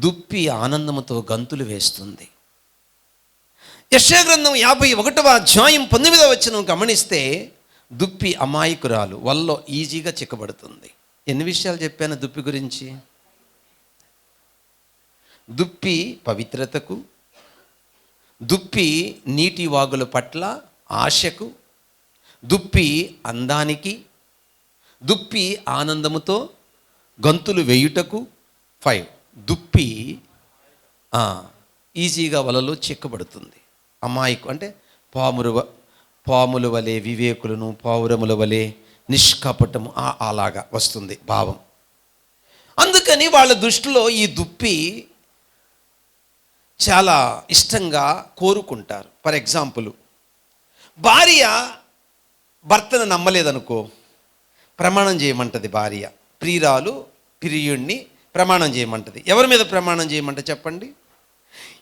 దుప్పి ఆనందముతో గంతులు వేస్తుంది. యెషయా గ్రంథం 51వ అధ్యాయం 19వ వచనం గమనిస్తే దుప్పి అమాయకురాలు, వల్లో ఈజీగా చిక్కబడుతుంది. ఎన్ని విషయాలు చెప్పాను దుప్పి గురించి? దుప్పి పవిత్రతకు, దుప్పి నీటి వాగుల పట్ల ఆశకు, దుప్పి అందానికి, దుప్పి ఆనందముతో గంతులు వేయుటకు. 5, దుప్పి ఈజీగా వలలో చిక్కబడుతుంది. అమాయకు అంటే పాముల వలె వివేకులను, పావురముల వలె నిష్కపటము అలాగా వస్తుంది భావం. అందుకని వాళ్ళ దృష్టిలో ఈ దుప్పి చాలా ఇష్టంగా కోరుకుంటారు. ఫర్ ఎగ్జాంపుల్, భార్య భర్తను నమ్మలేదనుకో, ప్రమాణం చేయమంటది భార్య. ప్రియురాలు ప్రియుణ్ణి ప్రమాణం చేయమంటది. ఎవరి మీద ప్రమాణం చేయమంట చెప్పండి?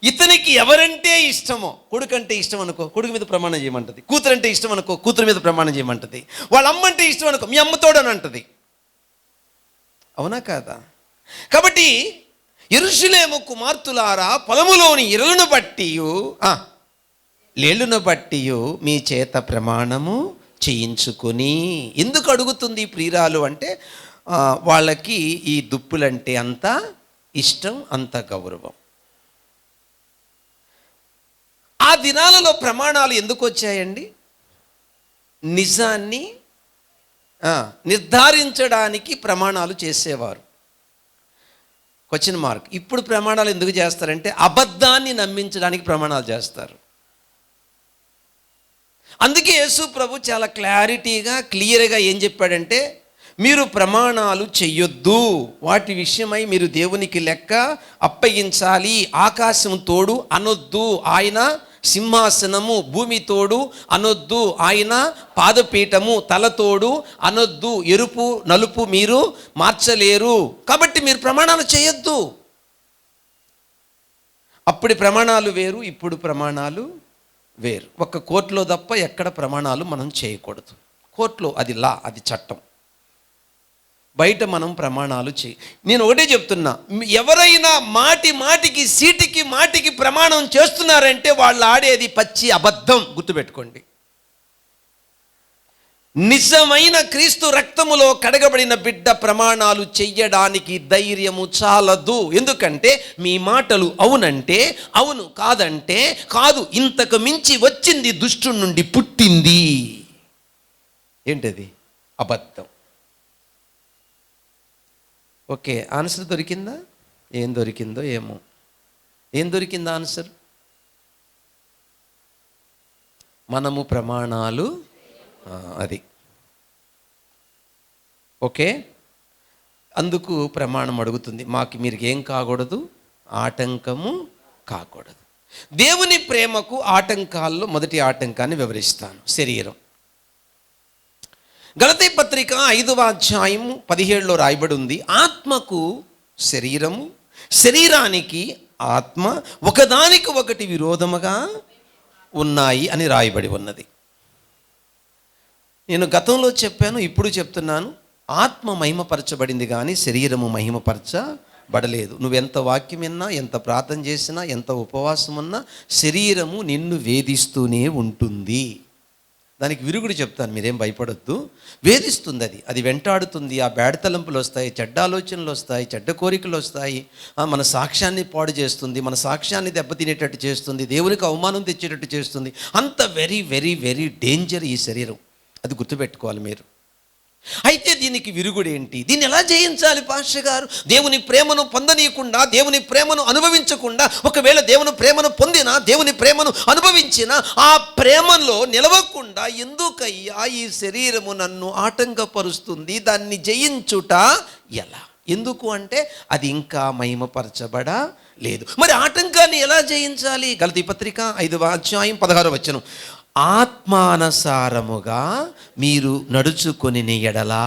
ఇతనికి ఎవరంటే ఇష్టమో, కొడుకంటే ఇష్టం అనుకో, కొడుకు మీద ప్రమాణం చేయమంటది. కూతురంటే ఇష్టం అనుకో, కూతురు మీద ప్రమాణం చేయమంటది. వాళ్ళ అమ్మంటే ఇష్టం అనుకో, మీ అమ్మతోడని అంటది. అవునా కాదా? కాబట్టి యెరూషలేము కుమార్తెలారా, పొలములోని ఇరలను బట్టి లేళ్లను బట్టి మీ చేత ప్రమాణము చేయించుకొని. ఎందుకు అడుగుతుంది ప్రియురాలు అంటే వాళ్ళకి ఈ దుప్పులంటే అంత ఇష్టం, అంత గౌరవం. ఆ దినాలలో ప్రమాణాలు ఎందుకు వచ్చాయండి? నిజాన్ని నిర్ధారించడానికి ప్రమాణాలు చేసేవారు. Question mark. ఇప్పుడు ప్రమాణాలు ఎందుకు చేస్తారంటే అబద్ధాన్ని నమ్మించడానికి ప్రమాణాలు చేస్తారు. అందుకే యేసు ప్రభు చాలా క్లారిటీగా, క్లియర్గా ఏం చెప్పాడంటే, మీరు ప్రమాణాలు చెయ్యొద్దు, వాటి విషయమై మీరు దేవునికి లెక్క అప్పగించాలి, ఆకాశం తోడు అనొద్దు, ఆయన సింహాసనము భూమి తోడు అనొద్దు, ఆయన పాదపీఠము తల తోడు అనొద్దు, ఎరుపు నలుపు మీరు మార్చలేరు, కాబట్టి మీరు ప్రమాణాలు చేయొద్దు. అప్పుడు ప్రమాణాలు వేరు, ఇప్పుడు ప్రమాణాలు వేరు. ఒక్క కోర్టులో తప్ప ఎక్కడ ప్రమాణాలు మనం చేయకూడదు. కోర్టులో అది లా, అది చట్టం. బయట మనం ప్రమాణాలు నేను ఒకటే చెప్తున్నా, ఎవరైనా మాటికి సీటికి మాటికి ప్రమాణం చేస్తున్నారంటే వాళ్ళు ఆడేది పచ్చి అబద్ధం. గుర్తుపెట్టుకోండి. నిజమైన క్రీస్తు రక్తములో కడగబడిన బిడ్డ ప్రమాణాలు చెయ్యడానికి ధైర్యము చాలదు. ఎందుకంటే మీ మాటలు అవునంటే అవును, కాదంటే కాదు, ఇంతకు మించి వచ్చింది దుష్టుడి నుండి పుట్టింది. ఏంటది? అబద్ధం. ఓకే, ఆన్సర్ దొరికిందా? ఏం దొరికిందో ఏమో. ఏం దొరికిందా ఆన్సర్? మనము ప్రమాణాలు, అది ఓకే. అందుకు ప్రమాణం అడుగుతుంది, మాకు మీరు ఏం కాకూడదు, ఆటంకము కాకూడదు. దేవుని ప్రేమకు ఆటంకాల్లో మొదటి ఆటంకాన్ని వివరిస్తాను, శరీరం. గలతీ పత్రిక 5వ అధ్యాయం 17లో రాయబడి ఉంది, ఆత్మకు శరీరము, శరీరానికి ఆత్మ ఒకదానికి ఒకటి విరోధముగా ఉన్నాయి అని రాయబడి ఉన్నది. నేను గతంలో చెప్పాను, ఇప్పుడు చెప్తున్నాను, ఆత్మ మహిమపరచబడింది కానీ శరీరము మహిమపరచబడలేదు. నువ్వెంత వాక్యం విన్నా, ఎంత ప్రార్థన చేసినా, ఎంత ఉపవాసం ఉన్నా శరీరము నిన్ను వేధిస్తూనే ఉంటుంది. దానికి విరుగుడు చెప్తాను, మీరేం భయపడొద్దు. వేధిస్తుంది, అది వెంటాడుతుంది. ఆ బ్యాడ్ తలంపులు వస్తాయి, చెడ్డ ఆలోచనలు వస్తాయి, చెడ్డ కోరికలు వస్తాయి. మన సాక్ష్యాన్ని పాడు చేస్తుంది, మన సాక్ష్యాన్ని దెబ్బతినేటట్టు చేస్తుంది, దేవునికి అవమానం తెచ్చేటట్టు చేస్తుంది. అంత వెరీ వెరీ వెరీ డేంజర్ ఈ శరీరం. అది గుర్తుపెట్టుకోవాలి మీరు. అయితే దీనికి విరుగుడేంటి? దీన్ని ఎలా జయించాలి పాస్టర్ గారు? దేవుని ప్రేమను పొందనీయకుండా, దేవుని ప్రేమను అనుభవించకుండా, ఒకవేళ దేవుని ప్రేమను పొందినా, దేవుని ప్రేమను అనుభవించినా ఆ ప్రేమలో నిలవకుండా ఎందుకయ్యా ఈ శరీరము నన్ను ఆటంకపరుస్తుంది? దాన్ని జయించుట ఎలా? ఎందుకు అంటే అది ఇంకా మహిమపరచబడలేదు. మరి ఆటంకాన్ని ఎలా జయించాలి? గలతీ పత్రిక 5వ అధ్యాయం 16వ వచనం, ఆత్మానుసారముగా మీరు నడుచుకొని ఎడలా.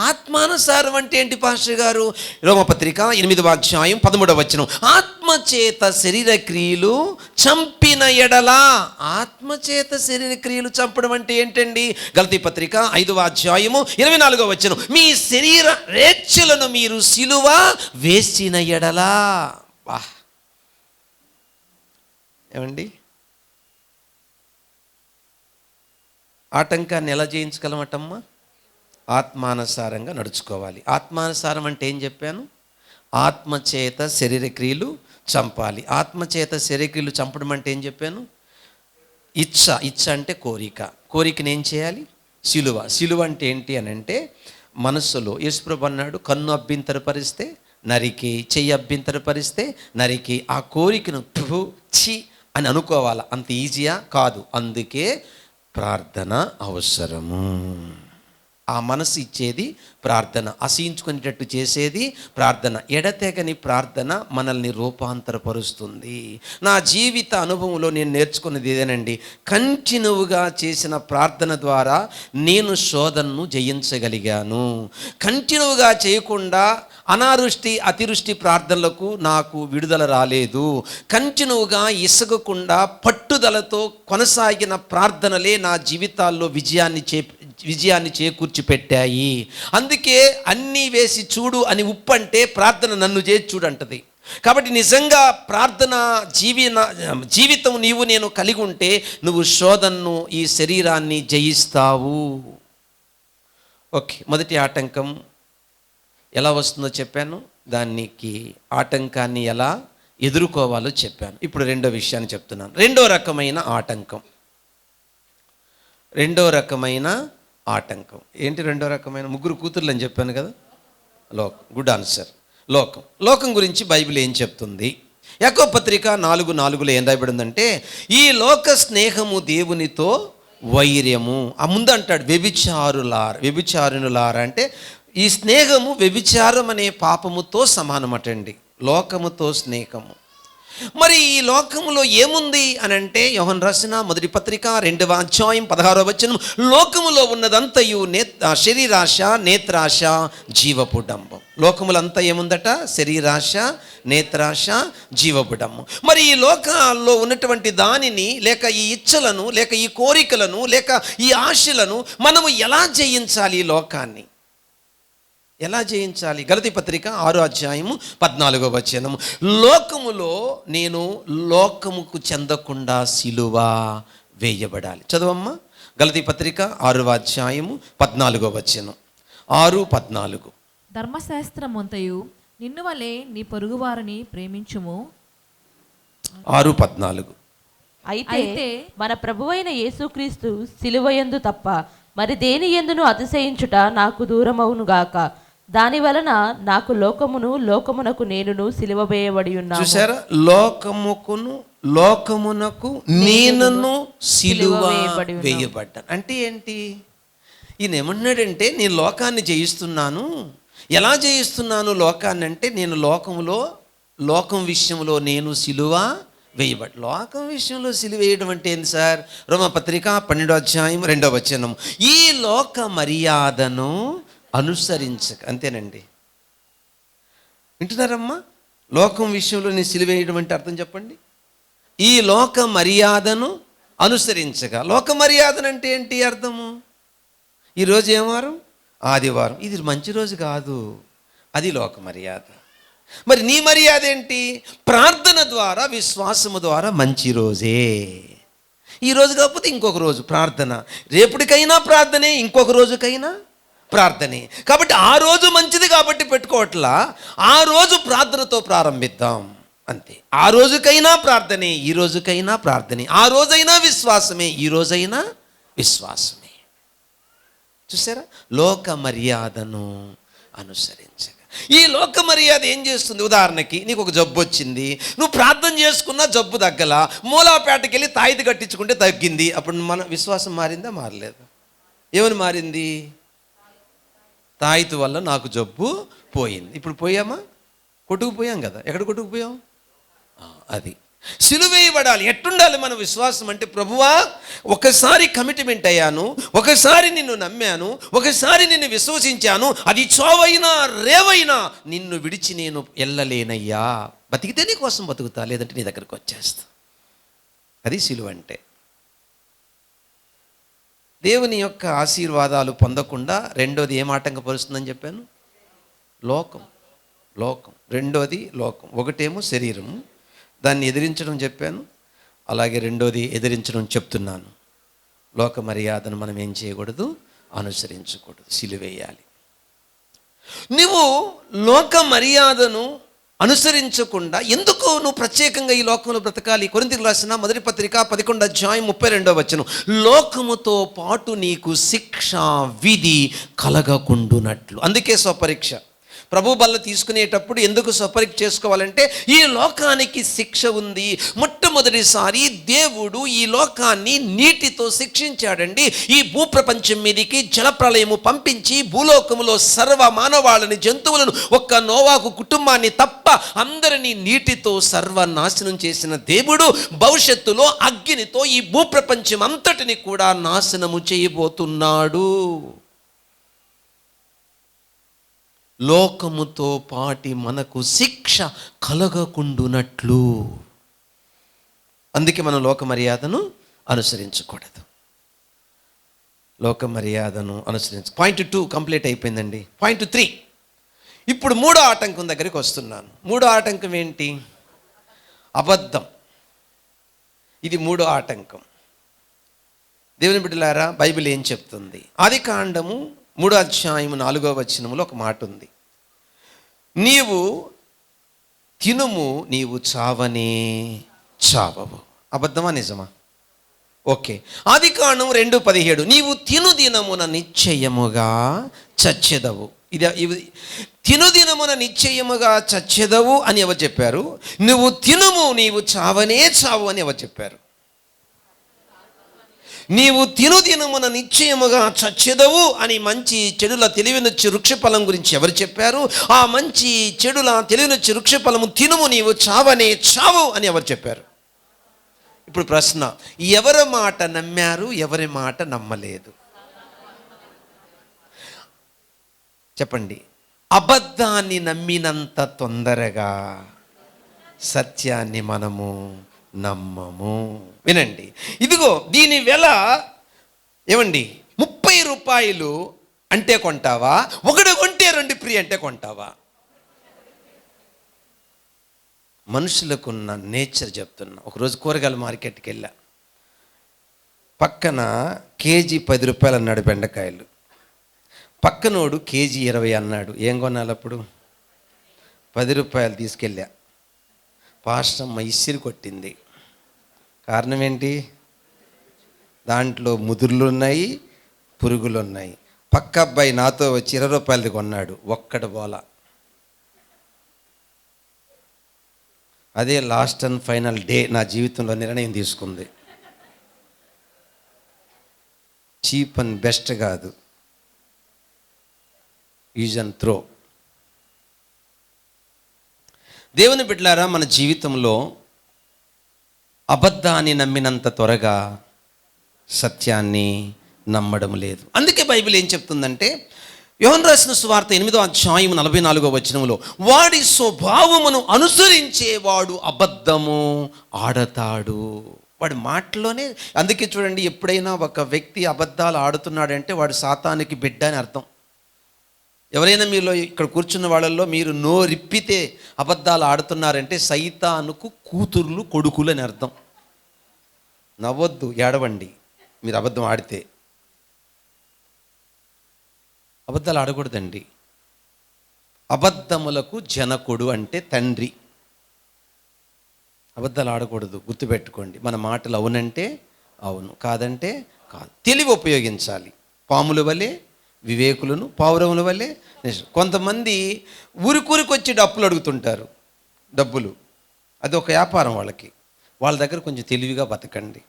ఆత్మానుసారం అంటే ఏంటి పాస్టర్ గారు? రోమపత్రిక 8వ అధ్యాయం 13వ వచనం, ఆత్మచేత శరీర క్రియలు చంపిన ఎడలా. ఆత్మచేత శరీర క్రియలు చంపడం అంటే ఏంటండి? గలతీ పత్రిక 5వ అధ్యాయము 24వ వచనం, మీ శరీర రేచ్ఛలను మీరు సిలువ వేసిన ఎడలా. వాహ్, ఏమండి? ఆటంకాన్ని ఎలా జయించగలమటమ్మా? ఆత్మానుసారంగా నడుచుకోవాలి. ఆత్మానుసారం అంటే ఏం చెప్పాను? ఆత్మచేత శరీర క్రియలు చంపాలి. ఆత్మచేత శరీర క్రియలు చంపడం అంటే ఏం చెప్పాను? ఇచ్చ అంటే కోరిక. కోరికను ఏం చేయాలి? సిలువ. సిలువ అంటే ఏంటి అని అంటే మనస్సులో యేసుప్రభు అన్నాడు, కన్ను అభ్యంతరపరిస్తే నరికి, చెయ్యి అభ్యంతరపరిస్తే నరికి. ఆ కోరికను ఛీ అని అనుకోవాలి. అంత ఈజీయా? కాదు. అందుకే ప్రార్థన అవసరము. ఆ మనసు ఇచ్చేది ప్రార్థన, అసహించుకునేటట్టు చేసేది ప్రార్థన. ఎడతెగని ప్రార్థన మనల్ని రూపాంతరపరుస్తుంది. నా జీవిత అనుభవంలో నేను నేర్చుకున్నది ఇదేనండి. కంటిన్యూగా చేసిన ప్రార్థన ద్వారా నేను శోధనను జయించగలిగాను. కంటిన్యూగా చేయకుండా అనావృష్టి అతివృష్టి ప్రార్థనలకు నాకు విడుదల రాలేదు. కంటిన్యూగా ఇసగకుండా పట్టుదలతో కొనసాగిన ప్రార్థనలే నా జీవితాల్లో విజయాన్ని చేకూర్చి పెట్టాయి. అందుకే అన్నీ వేసి చూడు అని ఉప్పు అంటే ప్రార్థన నన్ను చేసి చూడంటది. కాబట్టి నిజంగా ప్రార్థన జీవితం నేను కలిగి ఉంటే నువ్వు శోధనను, ఈ శరీరాన్ని జయిస్తావు. ఓకే, మొదటి ఆటంకం ఎలా వస్తుందో చెప్పాను, దానికి ఆటంకాన్ని ఎలా ఎదుర్కోవాలో చెప్పాను. ఇప్పుడు రెండో విషయాన్ని చెప్తున్నాను. రెండో రకమైన ఆటంకం ఏంటి? రెండో రకమైన, ముగ్గురు కూతుర్లు అని చెప్పాను కదా. Good answer. లోకం గురించి బైబిల్ ఏం చెప్తుంది? యాకోబు పత్రిక 4:4లో ఏం రాయబడిందంటే, ఈ లోక స్నేహము దేవునితో వైర్యము. ఆ ముందు అంటాడు వ్యభిచారునులారా అంటే ఈ స్నేహము వ్యభిచారం అనే పాపముతో సమానమటండి. లోకముతో స్నేహము. మరి ఈ లోకములో ఏముంది అని అంటే యోహన్ రాసిన మొదటి పత్రిక 2వ అధ్యాయం 16వ వచనం, లోకములో ఉన్నదంతయు శరీరాశ, నేత్రాశ, జీవపుడంబం. లోకములంతా ఏముందట? శరీరాశ, నేత్రాశ, జీవపుడంబం. మరి ఈ లోకాల్లో ఉన్నటువంటి దానిని, లేక ఈ ఇచ్చలను, లేక ఈ కోరికలను, లేక ఈ ఆశలను మనము ఎలా జయించాలి? ఈ లోకాన్ని ఎలా జయించాలి? గలతీ పత్రిక 6వ అధ్యాయము 14వ వచనము, లోకములో నేను లోకముకు చెందకుండా సిలువ వేయబడాలి. చదవమ్మా, గలతీ పత్రిక 6వ అధ్యాయము 14వ వచనం, 6:14. ధర్మశాస్త్రమంతయు నిన్ను వలె నీ పొరుగువారిని ప్రేమించుము. 6:14. అయితే మన ప్రభువైన యేసుక్రీస్తు సిలువయందు తప్ప మరి దేని యందును అతిశయించుట నాకు దూరమవునుగాక. దాని వలన నాకు లోకమునకు నేనును సిలువ వేయబడి ఉన్నాను. చూసారా? లోకమునకు నేనును సిలువ వేయబడ్డాను అంటే ఏంటి? ఈయన ఏమన్నాడంటే, నేను లోకాన్ని జయిస్తున్నాను. ఎలా జయిస్తున్నాను లోకాన్ని అంటే, నేను లోకం విషయంలో నేను సిలువ వేయబడి. లోకం విషయంలో సిలువ వేయడం అంటే ఏంటి సార్? రోమపత్రిక 12వ అధ్యాయం 2వ వచనం, ఈ లోక మర్యాదను అనుసరించక. అంతేనండి, వింటున్నారమ్మా? లోకం విషయంలో నేను సిలువ వేయడం అంటే అర్థం చెప్పండి. ఈ లోక మర్యాదను అనుసరించగా. లోక మర్యాదను అంటే ఏంటి అర్థము? ఈరోజు ఏం వారం? ఆదివారం. ఇది మంచి రోజు కాదు, అది లోక మర్యాద. మరి నీ మర్యాద ఏంటి? ప్రార్థన ద్వారా, విశ్వాసము ద్వారా మంచి రోజే. ఈరోజు కాకపోతే ఇంకొక రోజు ప్రార్థన, రేపటికైనా ప్రార్థనే, ఇంకొక రోజుకైనా ప్రార్థనే. కాబట్టి ఆ రోజు మంచిది కాబట్టి పెట్టుకోవట్లా, ఆ రోజు ప్రార్థనతో ప్రారంభిద్దాం అంతే. ఆ రోజుకైనా ప్రార్థనే, ఈ రోజుకైనా ప్రార్థనే. ఆ రోజైనా విశ్వాసమే, ఈ రోజైనా విశ్వాసమే. చూసారా? లోక మర్యాదను అనుసరించగా. ఈ లోక మర్యాద ఏం చేస్తుంది? ఉదాహరణకి నీకు ఒక జబ్బు వచ్చింది, నువ్వు ప్రార్థన చేసుకున్నా జబ్బు తగ్గల, మూలాపేటకి వెళ్ళి తాయిది కట్టించుకుంటే తగ్గింది. అప్పుడు మన విశ్వాసం మారిందా? మారలేదు. ఏమని మారింది? తాయితు వల్ల నాకు జబ్బు పోయింది. ఇప్పుడు పోయామా? కొట్టుకుపోయాం కదా. ఎక్కడ కొట్టుకుపోయాం? అది సిలువ వేయబడాలి. ఎట్టుండాలి మన విశ్వాసం అంటే, ప్రభువా ఒకసారి కమిట్మెంట్ అయ్యాను, ఒకసారి నిన్ను నమ్మాను, ఒకసారి నిన్ను విశ్వసించాను, అది చావైనా రేవైనా నిన్ను విడిచి నేను వెళ్ళలేనయ్యా. బతికితే నీ కోసం బతుకుతా, లేదంటే నీ దగ్గరకు వచ్చేస్తా. అది సిలువ అంటే. దేవుని యొక్క ఆశీర్వాదాలు పొందకుండా రెండోది ఏం ఆటంకపరుస్తుందని చెప్పాను? లోకం. రెండోది లోకం. ఒకటేమో శరీరము, దాన్ని ఎదిరించడం చెప్పాను. అలాగే రెండోది ఎదిరించడం చెప్తున్నాను. లోక మర్యాదను మనం ఏం చేయకూడదు? అనుసరించకూడదు, సిలువేయాలి. నువ్వు లోక మర్యాదను అనుసరించకుండా ఎందుకు నువ్వు ప్రత్యేకంగా ఈ లోకంలో బ్రతకాలి? కొరింథీయులకు రాసిన మొదటి పత్రిక 11వ అధ్యాయం 32వ వచనం, లోకముతో పాటు నీకు శిక్ష విధి కలగకుండునట్లు. అందుకే స్వపరీక్ష. ప్రభు బల్ల తీసుకునేటప్పుడు ఎందుకు స్వపరీక్ష చేసుకోవాలంటే, ఈ లోకానికి శిక్ష ఉంది. మొట్టమొదటిసారి దేవుడు ఈ లోకాన్ని నీటితో శిక్షించాడండి. ఈ భూప్రపంచం మీదకి జలప్రలయము పంపించి భూలోకములో సర్వ మానవాళిని, జంతువులను, ఒక్క నోవాహు కుటుంబాన్ని తప్ప అందరినీ నీటితో సర్వనాశనం చేసిన దేవుడు భవిష్యత్తులో అగ్నితో ఈ భూప్రపంచం అంతటిని కూడా నాశనము చేయబోతున్నాడు. లోకముతో పాటి మనకు శిక్ష కలగకుండునట్లు. అందుకే మనం లోక మర్యాదను అనుసరించకూడదు. లోక మర్యాదను పాయింట్ 2 కంప్లీట్ అయిపోయిందండి. పాయింట్ 3. ఇప్పుడు 3వ ఆటంకం దగ్గరికి వస్తున్నాను. 3వ ఆటంకం ఏంటి? అబద్ధం. ఇది 3వ ఆటంకం. దేవుని బిడ్డలారా, బైబిల్ ఏం చెప్తుంది? ఆదికాండము 3వ అధ్యాయము 4వ వచనములో ఒక మాట ఉంది, నీవు తినుము, నీవు చావనే చావవు. అబద్ధమా నిజమా? ఓకే. ఆదికాండం 2:17, నీవు తిను దినమున నిశ్చయముగా చచ్చెదవు. ఇది తిను దినమున నిశ్చయముగా చచ్చెదవు అని ఎవరు చెప్పారు? నువ్వు తినుము, నీవు చావనే చావు అని ఎవరు చెప్పారు? నీవు తినుదినమున నిశ్చయముగా చచ్చెదవు అని మంచి చెడుల తెలివినొచ్చి వృక్షఫలం గురించి ఎవరు చెప్పారు? ఆ మంచి చెడుల తెలివినొచ్చి వృక్షఫలము తినుము, నీవు చావనే చావు అని ఎవరు చెప్పారు? ఇప్పుడు ప్రశ్న, ఎవరి మాట నమ్మారు, ఎవరి మాట నమ్మలేదు? చెప్పండి. అబద్ధాన్ని నమ్మినంత తొందరగా సత్యాన్ని మనము నమ్మము. వినండి, ఇదిగో దీని వెల ఏమండి 30 రూపాయలు అంటే కొంటావా? ఒకటి కొంటే 2 ఫ్రీ అంటే కొంటావా? మనుషులకున్న నేచర్ చెప్తున్నా. ఒకరోజు కూరగాయల మార్కెట్కి వెళ్ళా. పక్కన కేజీ 10 రూపాయలు అన్నాడు బెండకాయలు, పక్కనోడు కేజీ 20 అన్నాడు. ఏం కొనాలి అప్పుడు? 10 రూపాయలు తీసుకెళ్ళా. పాస్టమ్మ ఇసిరి కొట్టింది. కారణం ఏంటి? దాంట్లో ముదుర్లు ఉన్నాయి, పురుగులు ఉన్నాయి. పక్క అబ్బాయి నాతో వచ్చి 20 రూపాయలది కొన్నాడు, ఒక్కటి బోల. అదే లాస్ట్ అండ్ ఫైనల్ డే నా జీవితంలో నిర్ణయం తీసుకుంది. చీప్ అండ్ బెస్ట్ కాదు, యూజ్ అండ్ త్రో. దేవుని బిడ్డలారా, మన జీవితంలో అబద్ధాన్ని నమ్మినంత త్వరగా సత్యాన్ని నమ్మడం లేదు. అందుకే బైబిల్ ఏం చెప్తుందంటే, యోహాను రాసిన సువార్త 8వ అధ్యాయం 44వ వచనంలో, వాడి స్వభావమును అనుసరించేవాడు అబద్ధము ఆడతాడు. వాడి మాటలోనే. అందుకే చూడండి, ఎప్పుడైనా ఒక వ్యక్తి అబద్ధాలు ఆడుతున్నాడంటే వాడు సాతానికి బిడ్డ అని అర్థం. ఎవరైనా మీలో ఇక్కడ కూర్చున్న వాళ్ళల్లో మీరు నోరిప్పితే అబద్ధాలు ఆడుతున్నారంటే సైతానుకు కూతుర్లు కొడుకులు అని అర్థం. నవ్వొద్దు, ఏడవండి మీరు అబద్ధం ఆడితే. అబద్ధాలు ఆడకూడదండి. అబద్ధములకు జనకుడు అంటే తండ్రి. అబద్ధాలు ఆడకూడదు, గుర్తుపెట్టుకోండి. మన మాటలు అవునంటే అవును, కాదంటే కాదు. తెలివి ఉపయోగించాలి. పాముల వలె వివేకులను, పావురముల వల్లే. కొంతమంది ఊరికూరికి వచ్చి డబ్బులు అడుగుతుంటారు. డబ్బులు అది ఒక వ్యాపారం వాళ్ళకి. వాళ్ళ దగ్గర కొంచెం తెలివిగా బతకండి.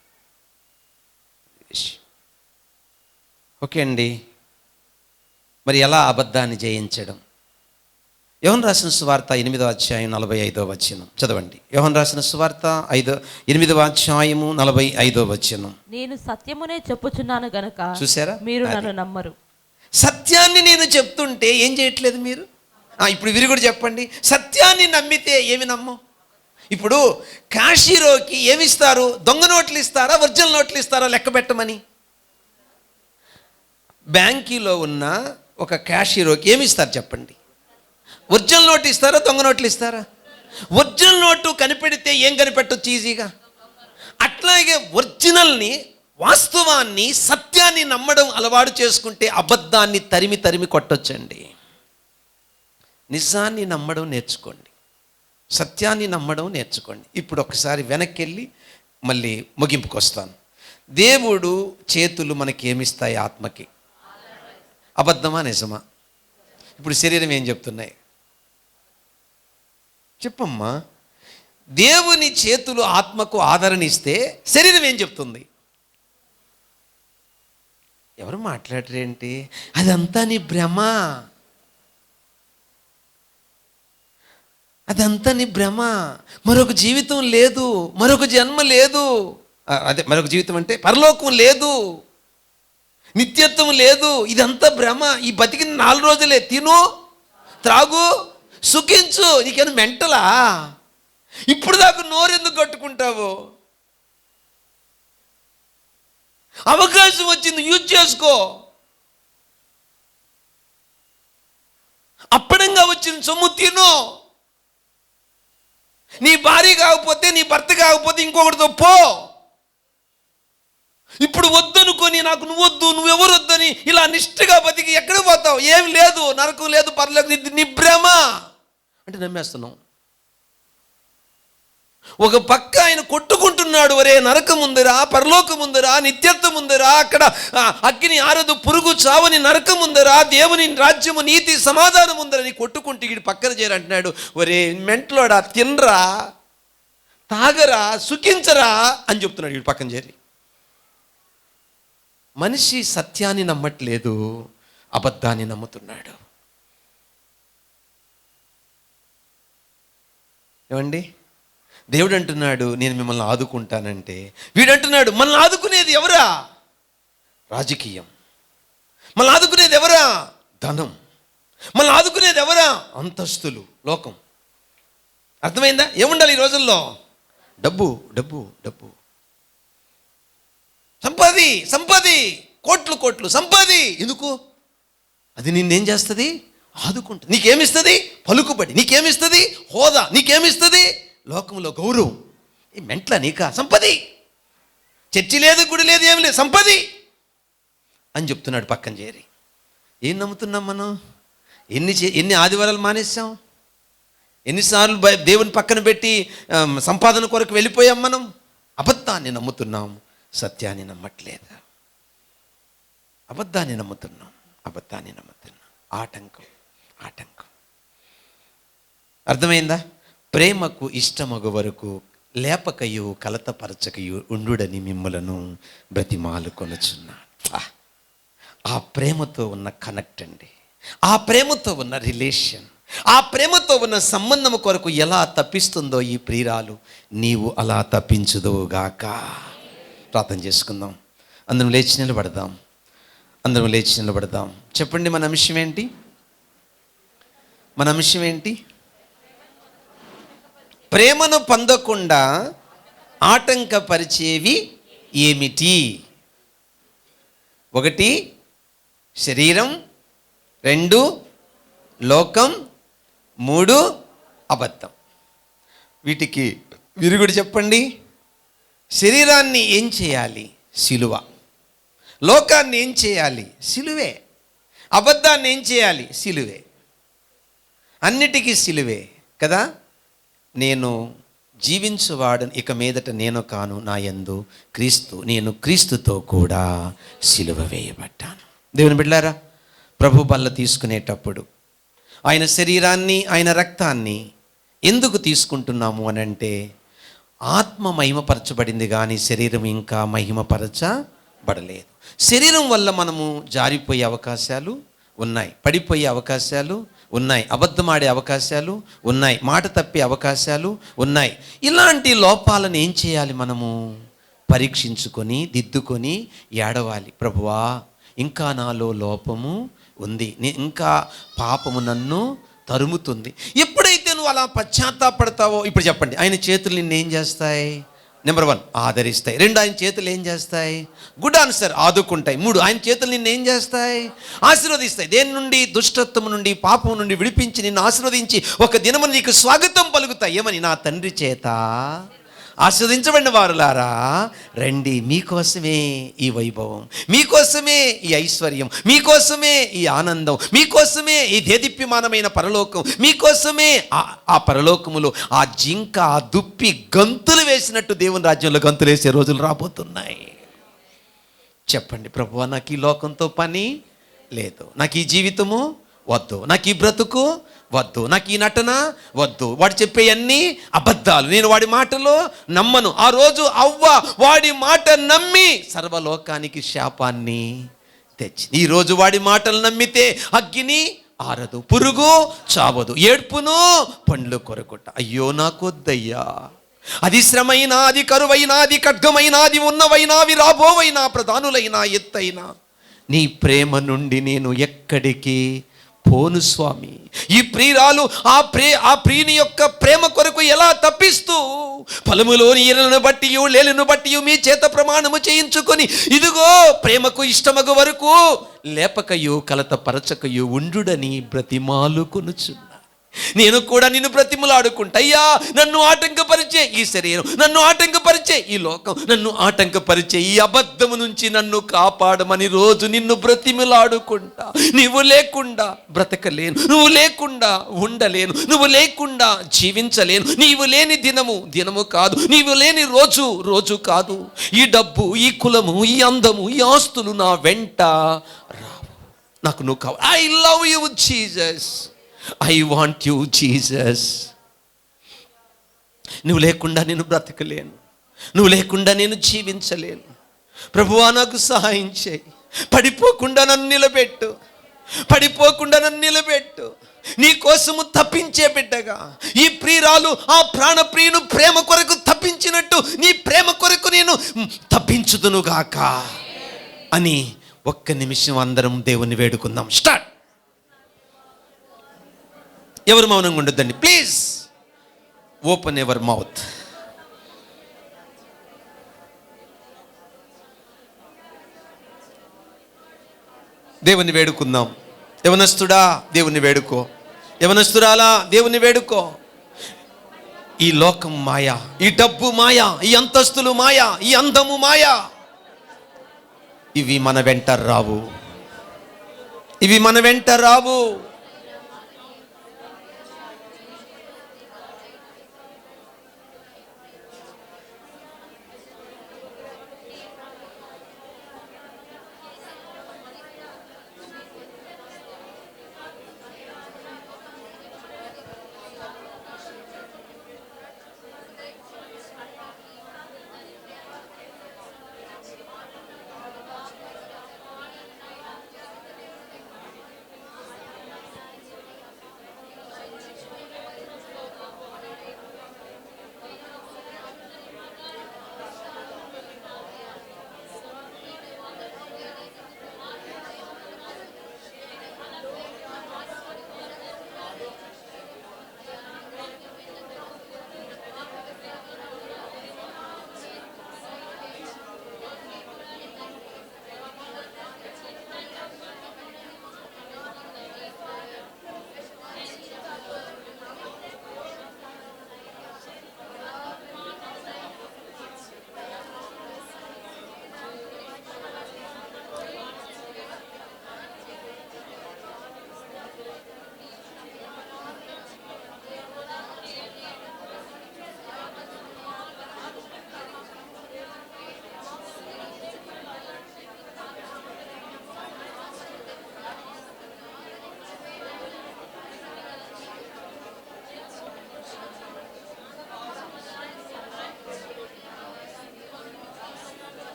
ఓకే అండి. మరి ఎలా అబద్ధాన్ని జయించడం? యోహాను రాసిన సువార్త 8వ అధ్యాయం 45వ వచనం చదవండి. యోహాను రాసిన సువార్త 8వ అధ్యాయము 45వ వచనం. నేను సత్యమునే చెప్పుచున్నాను గనుక చూసారా, మీరు నన్ను నమ్మరు. సత్యాన్ని నేను చెప్తుంటే ఏం చేయట్లేదు మీరు. ఇప్పుడు వీరు కూడా చెప్పండి, సత్యాన్ని నమ్మితే ఏమి నమ్మం? ఇప్పుడు కాశీరోకి ఏమిస్తారు? దొంగ నోట్లు ఇస్తారా, ఒరిజినల్ నోట్లు ఇస్తారా లెక్క పెట్టమని? బ్యాంకీలో ఉన్న ఒక క్యాషియర్కి ఏమి ఇస్తారు చెప్పండి? ఒరిజినల్ నోటు ఇస్తారా, దొంగ నోట్లు ఇస్తారా? ఒరిజినల్ నోటు కనిపెడితే ఏం కనిపెట్టొచ్చు ఈజీగా. అట్లాగే ఒరిజినల్ని, వాస్తవాన్ని, సత్యాన్ని నమ్మడం అలవాటు చేసుకుంటే అబద్ధాన్ని తరిమి తరిమి కొట్టొచ్చండి. నిజాన్ని నమ్మడం నేర్చుకోండి, సత్యాన్ని నమ్మడం నేర్చుకోండి. ఇప్పుడు ఒకసారి వెనక్కి వెళ్ళి మళ్ళీ ముగింపుకు వస్తాను. దేవుడు చేతులు మనకి ఏమిస్తాయి? ఆత్మకి. అబద్ధమా నిజమా? ఇప్పుడు శరీరం ఏం చెప్తున్నాయి చెప్పమ్మా? దేవుని చేతులు ఆత్మకు ఆదరణ ఇస్తే శరీరం ఏం చెప్తుంది? ఎవరు మాట్లాడరేంటి? అదంతా నీ భ్రమ, అదంతా నీ భ్రమ. మరొక జీవితం లేదు, మరొక జన్మ లేదు. అదే మరొక జీవితం అంటే పరలోకం లేదు, నిత్యత్వం లేదు. ఇదంతా భ్రమ. ఈ బతికిన 4 రోజులే. తిను, త్రాగు, సుఖించు. నీకేమైనా మెంటలా? ఇప్పుడు దాకా నోరెందుకు కట్టుకుంటావు? అవకాశం వచ్చింది, యూజ్ చేసుకో. అప్పడంగా వచ్చిన సొమ్ము తిను. నీ భార్య కాకపోతే, నీ భర్త కాకపోతే ఇంకొకటితో పో. ఇప్పుడు వద్దనుకొని నాకు నువ్వొద్దు, నువ్వెవరు వద్దని ఇలా నిష్ఠగా బతికి ఎక్కడ పోతావు? ఏం లేదు, నరకం లేదు, పర్లేదు. నీ భ్రమ అంటే నమ్మేస్తున్నావు. ఒక పక్క ఆయన కొట్టుకుంటున్నాడు, ఒరే నరకం ఉందిరా, పరలోకం ఉందిరా, నిత్యత్వం ఉందిరా, అక్కడ అగ్ని ఆరదు, పురుగు చావని నరకం ఉందిరా, దేవుని రాజ్యము, నీతి, సమాధానం ఉందిరా. నీ కొట్టుకుంటూ వీడు పక్కన చేరంటున్నాడు, ఒరే మెంట్లోడా, తినరా, తాగరా, సుఖించరా అని చెప్తున్నాడు వీడు పక్కన చేరి. మనిషి సత్యాన్ని నమ్మట్లేదు, అబద్ధాన్ని నమ్ముతున్నాడు. ఏమండి, దేవుడు అంటున్నాడు నేను మిమ్మల్ని ఆదుకుంటానంటే, వీడంటున్నాడు మనల్ని ఆదుకునేది ఎవరా? రాజకీయం. మనల్ని ఆదుకునేది ఎవరా? ధనం. మనల్ని ఆదుకునేది ఎవరా? అంతస్తులు, లోకం. అర్థమైందా? ఏముండాలి ఈ రోజుల్లో? డబ్బు డబ్బు డబ్బు. సంపాది కోట్లు సంపాది. ఎందుకు? అది నిన్నేం చేస్తుంది? ఆదుకుంటుంది. నీకేమిస్తుంది? పలుకుబడి. నీకేమిస్తుంది? హోదా. నీకేమిస్తుంది? లోకంలో గౌరవం. ఈ మెంట్ల నీకా? సంపది. చర్చి లేదు, గుడి లేదు, ఏమి లేదు, సంపది అని చెప్తున్నాడు పక్కన చేరి. ఏం నమ్ముతున్నాం మనం? ఎన్ని ఆదివారాలు మానేసాం? ఎన్నిసార్లు దేవుని పక్కన పెట్టి సంపాదన కొరకు వెళ్ళిపోయాం మనం? అబద్ధాన్ని నమ్ముతున్నాం, సత్యాన్ని నమ్మట్లేదు. అబద్ధాన్ని నమ్ముతున్నాం. ఆటంకం. అర్థమైందా? ప్రేమకు ఇష్టమగు వరకు లేపకయు కలతపరచకయు ఉండుడని మిమ్మలను బ్రతిమాలుకొనుచున్నాను. ఆ ప్రేమతో ఉన్న కనెక్ట్ అండి, ఆ ప్రేమతో ఉన్న రిలేషన్, ఆ ప్రేమతో ఉన్న సంబంధం కొరకు ఎలా తప్పిస్తుందో ఈ ప్రియురాలు, నీవు అలా తప్పించుదువుగాక. ప్రార్థన చేసుకుందాం. అందరం లేచి నిలబడదాం. చెప్పండి, మన అంశం ఏంటి? ప్రేమను పొందకుండా ఆటంకపరిచేవి ఏమిటి? 1 శరీరం, 2 లోకం, 3 అబద్ధం. వీటికి విరుగుడు చెప్పండి. శరీరాన్ని ఏం చేయాలి? సిలువ. లోకాన్ని ఏం చేయాలి? సిలువే. అబద్ధాన్ని ఏం చేయాలి? సిలువే. అన్నిటికీ సిలువే కదా. నేను జీవించువాడు ఇక మీదట నేను కాను, నా యందు క్రీస్తు, నేను క్రీస్తుతో కూడా సిలువ వేయబడ్డాను. దేవుని బిడ్డలారా, ప్రభు బల్ల తీసుకునేటప్పుడు ఆయన శరీరాన్ని, ఆయన రక్తాన్ని ఎందుకు తీసుకుంటున్నాము అని అంటే, ఆత్మ మహిమపరచబడింది కానీ శరీరం ఇంకా మహిమపరచబడలేదు. శరీరం వల్ల మనము జారిపోయే అవకాశాలు ఉన్నాయి, పడిపోయే అవకాశాలు ఉన్నాయి, అబద్ధమాడే అవకాశాలు ఉన్నాయి, మాట తప్పే అవకాశాలు ఉన్నాయి. ఇలాంటి లోపాలను ఏం చేయాలి? మనము పరీక్షించుకొని దిద్దుకొని ఏడవాలి. ప్రభువా, ఇంకా నాలో లోపము ఉంది, ఇంకా పాపము నన్ను తరుముతుంది. ఎప్పుడైతే నువ్వు అలా పశ్చాత్తాపడతావో, ఇప్పుడు చెప్పండి, ఆయన చేతులు నిన్నేం చేస్తాయి? నెంబర్ 1 ఆదరిస్తాయి. 2 ఆయన చేతులు ఏం చేస్తాయి? Good answer, ఆదుకుంటాయి. 3 ఆయన చేతులు నిన్ను ఏం చేస్తాయి? ఆశీర్వదిస్తాయి. దేని నుండి? దుష్టత్వము నుండి, పాపం నుండి విడిపించి నిన్ను ఆశీర్వదించి ఒక దినము నీకు స్వాగతం పలుకుతాయి. ఏమని? నా తండ్రి చేత ఆస్వాదించబడిన వారులారా రండి, మీకోసమే ఈ వైభవం, మీకోసమే ఈ ఐశ్వర్యం, మీకోసమే ఈ ఆనందం, మీకోసమే ఈ దేదీప్యమానమైన పరలోకం, మీకోసమే ఆ పరలోకములో ఆ జింక, ఆ దుప్పి గంతులు వేసినట్టు దేవుని రాజ్యంలో గంతులు వేసే రోజులు రాబోతున్నాయి. చెప్పండి, ప్రభువా, నాకు ఈ లోకంతో పని లేదు, నాకు ఈ జీవితము వద్దు, నాకు ఈ బ్రతుకు వద్దు, నాకు ఈ నటన వద్దు, వాడు చెప్పే అన్ని అబద్ధాలు, నేను వాడి మాటలో నమ్మను. ఆ రోజు అవ్వ వాడి మాట నమ్మి సర్వలోకానికి శాపాన్ని తెచ్చి, ఈరోజు వాడి మాటలు నమ్మితే అగ్ని ఆరదు, పురుగు చావదు, ఏడ్పును పండ్లు కొరకుట. అయ్యో నాకొద్దయ్యా, అది శ్రమైనా, అది కరువైనా, అది ఖడ్గమైనా, అది ఉన్నవైనా, అవి రాబోవైనా, ప్రధానులైనా, ఎత్తైనా, నీ ప్రేమ నుండి నేను ఎక్కడికి పోను స్వామి. ఈ ప్రియురాలు ఆ ప్రియుని యొక్క ప్రేమ కొరకు ఎలా తప్పిస్తూ పొలములోని ఈరలను బట్టి లేలను బట్టి మీ చేత ప్రమాణము చేయించుకొని, ఇదిగో ప్రేమకు ఇష్టమగు వరకు లేపకయు కలతపరచకయు ఉండుడని బ్రతిమాలుకొనుచున్నా. నేను కూడా నిన్ను బ్రతిమలాడుకుంటా. అయ్యా, నన్ను ఆటంకపరిచే ఈ శరీరం, నన్ను ఆటంకపరిచే ఈ లోకం, నన్ను ఆటంకపరిచే ఈ అబద్ధము నుంచి నన్ను కాపాడమని రోజు నిన్ను బ్రతిమలాడుకుంటా. నీవు లేకుండా బ్రతకలేను, నువ్వు లేకుండా ఉండలేను, నువ్వు లేకుండా జీవించలేను. నీవు లేని దినము కాదు, నీవు లేని రోజు కాదు. ఈ డబ్బు, ఈ కులము, ఈ అందము, ఈ ఆస్తులు నా వెంట రావు. నాకు నువ్వు కావాలి. I love you Jesus, I want you Jesus. నువ్వు లేకుండా నేను బ్రతకలేను, నువ్వు లేకుండా నేను జీవించలేను. ప్రభువా నాకు సహాయం చేయి, పడిపోకుండా నన్ను నిలబెట్టు, పడిపోకుండా నన్ను నిలబెట్టు. నీ కోసము తప్పించే బిడ్డగా, ఈ ప్రియురాలు ఆ ప్రాణప్రియును ప్రేమ కొరకు తప్పించినట్టు నీ ప్రేమ కొరకు నేను తప్పించుదునుగాక అని ఒక్క నిమిషం అందరం దేవుని వేడుకుందాం. స్టార్ట్. ఎవరు మౌనంగా ఉండొద్దండి ప్లీజ్. Open ever mouth. దేవుని వేడుకుందాం. యవనస్తుడా దేవుని వేడుకో, యవనస్తురాలా దేవుని వేడుకో. ఈ లోకం మాయ, ఈ డబ్బు మాయ, ఈ అంతస్తులు మాయ, ఈ అందము మాయ. ఇవి మన వెంట రావు, ఇవి మన వెంట రావు.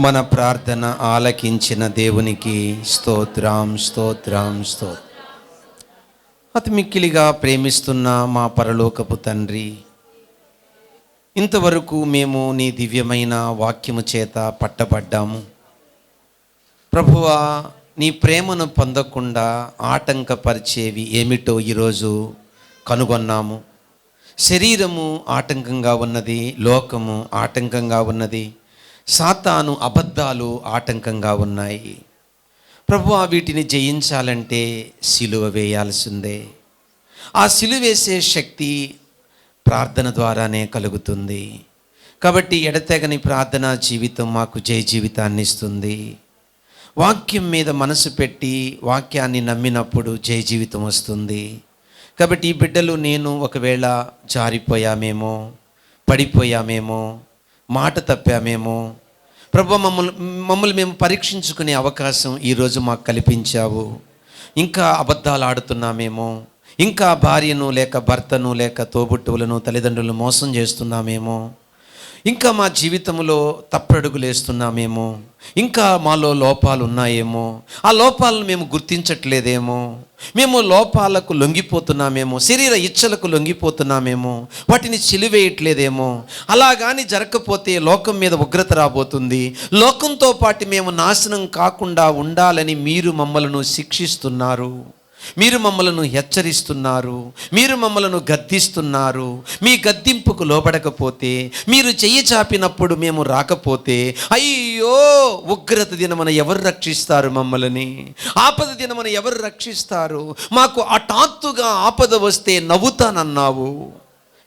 మన ప్రార్థన ఆలకించిన దేవునికి స్తోత్రం, స్తోత్రం, స్తోత్రం. అతి మిక్కిలిగా ప్రేమిస్తున్న మా పరలోకపు తండ్రి, ఇంతవరకు మేము నీ దివ్యమైన వాక్యము చేత పట్టబడ్డాము. ప్రభువా, నీ ప్రేమను పొందకుండా ఆటంకపరిచేవి ఏమిటో ఈరోజు కనుగొన్నాము. శరీరము ఆటంకంగా ఉన్నది, లోకము ఆటంకంగా ఉన్నది, సాతాను అబద్ధాలు ఆటంకంగా ఉన్నాయి. ప్రభువా, వీటిని జయించాలంటే సిలువ వేయాల్సిందే. ఆ సిలువ వేసే శక్తి ప్రార్థన ద్వారానే కలుగుతుంది. కాబట్టి ఎడతెగని ప్రార్థనా జీవితం మాకు జయ జీవితాన్ని ఇస్తుంది. వాక్యం మీద మనసు పెట్టి వాక్యాన్ని నమ్మినప్పుడు జయ జీవితం వస్తుంది. కాబట్టి ఈ బిడ్డలు నేను ఒకవేళ జారిపోయామేమో, పడిపోయామేమో, మాట తప్పామేమో, ప్రభు మమ్మల్ని మేము పరీక్షించుకునే అవకాశం ఈరోజు మాకు కల్పించావు. ఇంకా అబద్ధాలు ఆడుతున్నామేమో, ఇంకా భార్యను లేక భర్తను లేక తోబుట్టువులను తల్లిదండ్రులను మోసం చేస్తున్నామేమో, ఇంకా మా జీవితంలో తప్పడుగులు వేస్తున్నామేమో, ఇంకా మాలో లోపాలు ఉన్నాయేమో, ఆ లోపాలను మేము గుర్తించట్లేదేమో, మేము లోపాలకు లొంగిపోతున్నామేమో, శరీర ఇచ్చలకు లొంగిపోతున్నామేమో, వాటిని సిలువేయట్లేదేమో. అలాగాని జరగకపోతే లోకం మీద ఉగ్రత రాబోతుంది. లోకంతో పాటు మేము నాశనం కాకుండా ఉండాలని మీరు మమ్మలను శిక్షిస్తున్నారు. మీరు మమ్మలను హెచ్చరిస్తున్నారు, మీరు మమ్మలను గద్దిస్తున్నారు. మీ గద్దింపుకు లోబడకపోతే, మీరు చెయ్యి చాపినప్పుడు మేము రాకపోతే, అయ్యో ఉగ్రత దినమున ఎవరు రక్షిస్తారు మమ్మల్ని? ఆపద దినమున ఎవరు రక్షిస్తారు? మాకు హఠాత్తుగా ఆపద వస్తే నవ్వుతానన్నావు.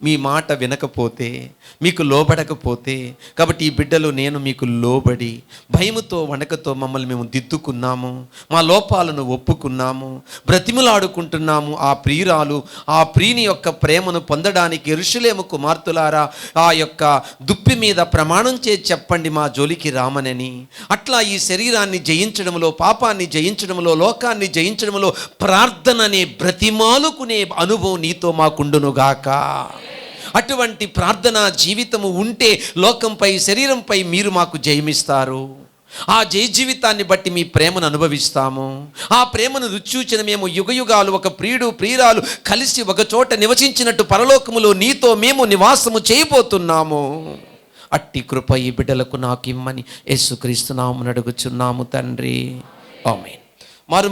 మీ మాట వినకపోతే, మీకు లోబడకపోతే, కాబట్టి ఈ బిడ్డలు నేను మీకు లోబడి భయముతో వణకతో మమ్మల్ని మేము దిద్దుకున్నాము, మా లోపాలను ఒప్పుకున్నాము, బ్రతిమలాడుకుంటున్నాము. ఆ ప్రియురాలు, ఆ ప్రియుని యొక్క ప్రేమను పొందడానికి యెరూషలేము కుమార్తెలారా, ఆ యొక్క దుప్పి మీద ప్రమాణం చేసి చెప్పండి మా జోలికి రామనని. అట్లా ఈ శరీరాన్ని జయించడంలో, పాపాన్ని జయించడంలో, లోకాన్ని జయించడంలో ప్రార్థన అనే బ్రతిమాలుకునే అనుభవం నీతో మాకుండునుగాక. అటువంటి ప్రార్థనా జీవితము ఉంటే లోకంపై, శరీరంపై మీరు మాకు జయమిస్తారు. ఆ జయ జీవితాన్ని బట్టి మీ ప్రేమను అనుభవిస్తాము. ఆ ప్రేమను రుచూచిన మేము యుగయుగాలు ఒక ప్రియుడు ప్రియురాలు కలిసి ఒక చోట నివసించినట్టు పరలోకములో నీతో మేము నివాసము చేయబోతున్నాము. అట్టి కృప ఈ బిడ్డలకు నాకు ఇమ్మని యేసుక్రీస్తు నామమున అడుగుచున్నాము తండ్రి. ఆమేన్.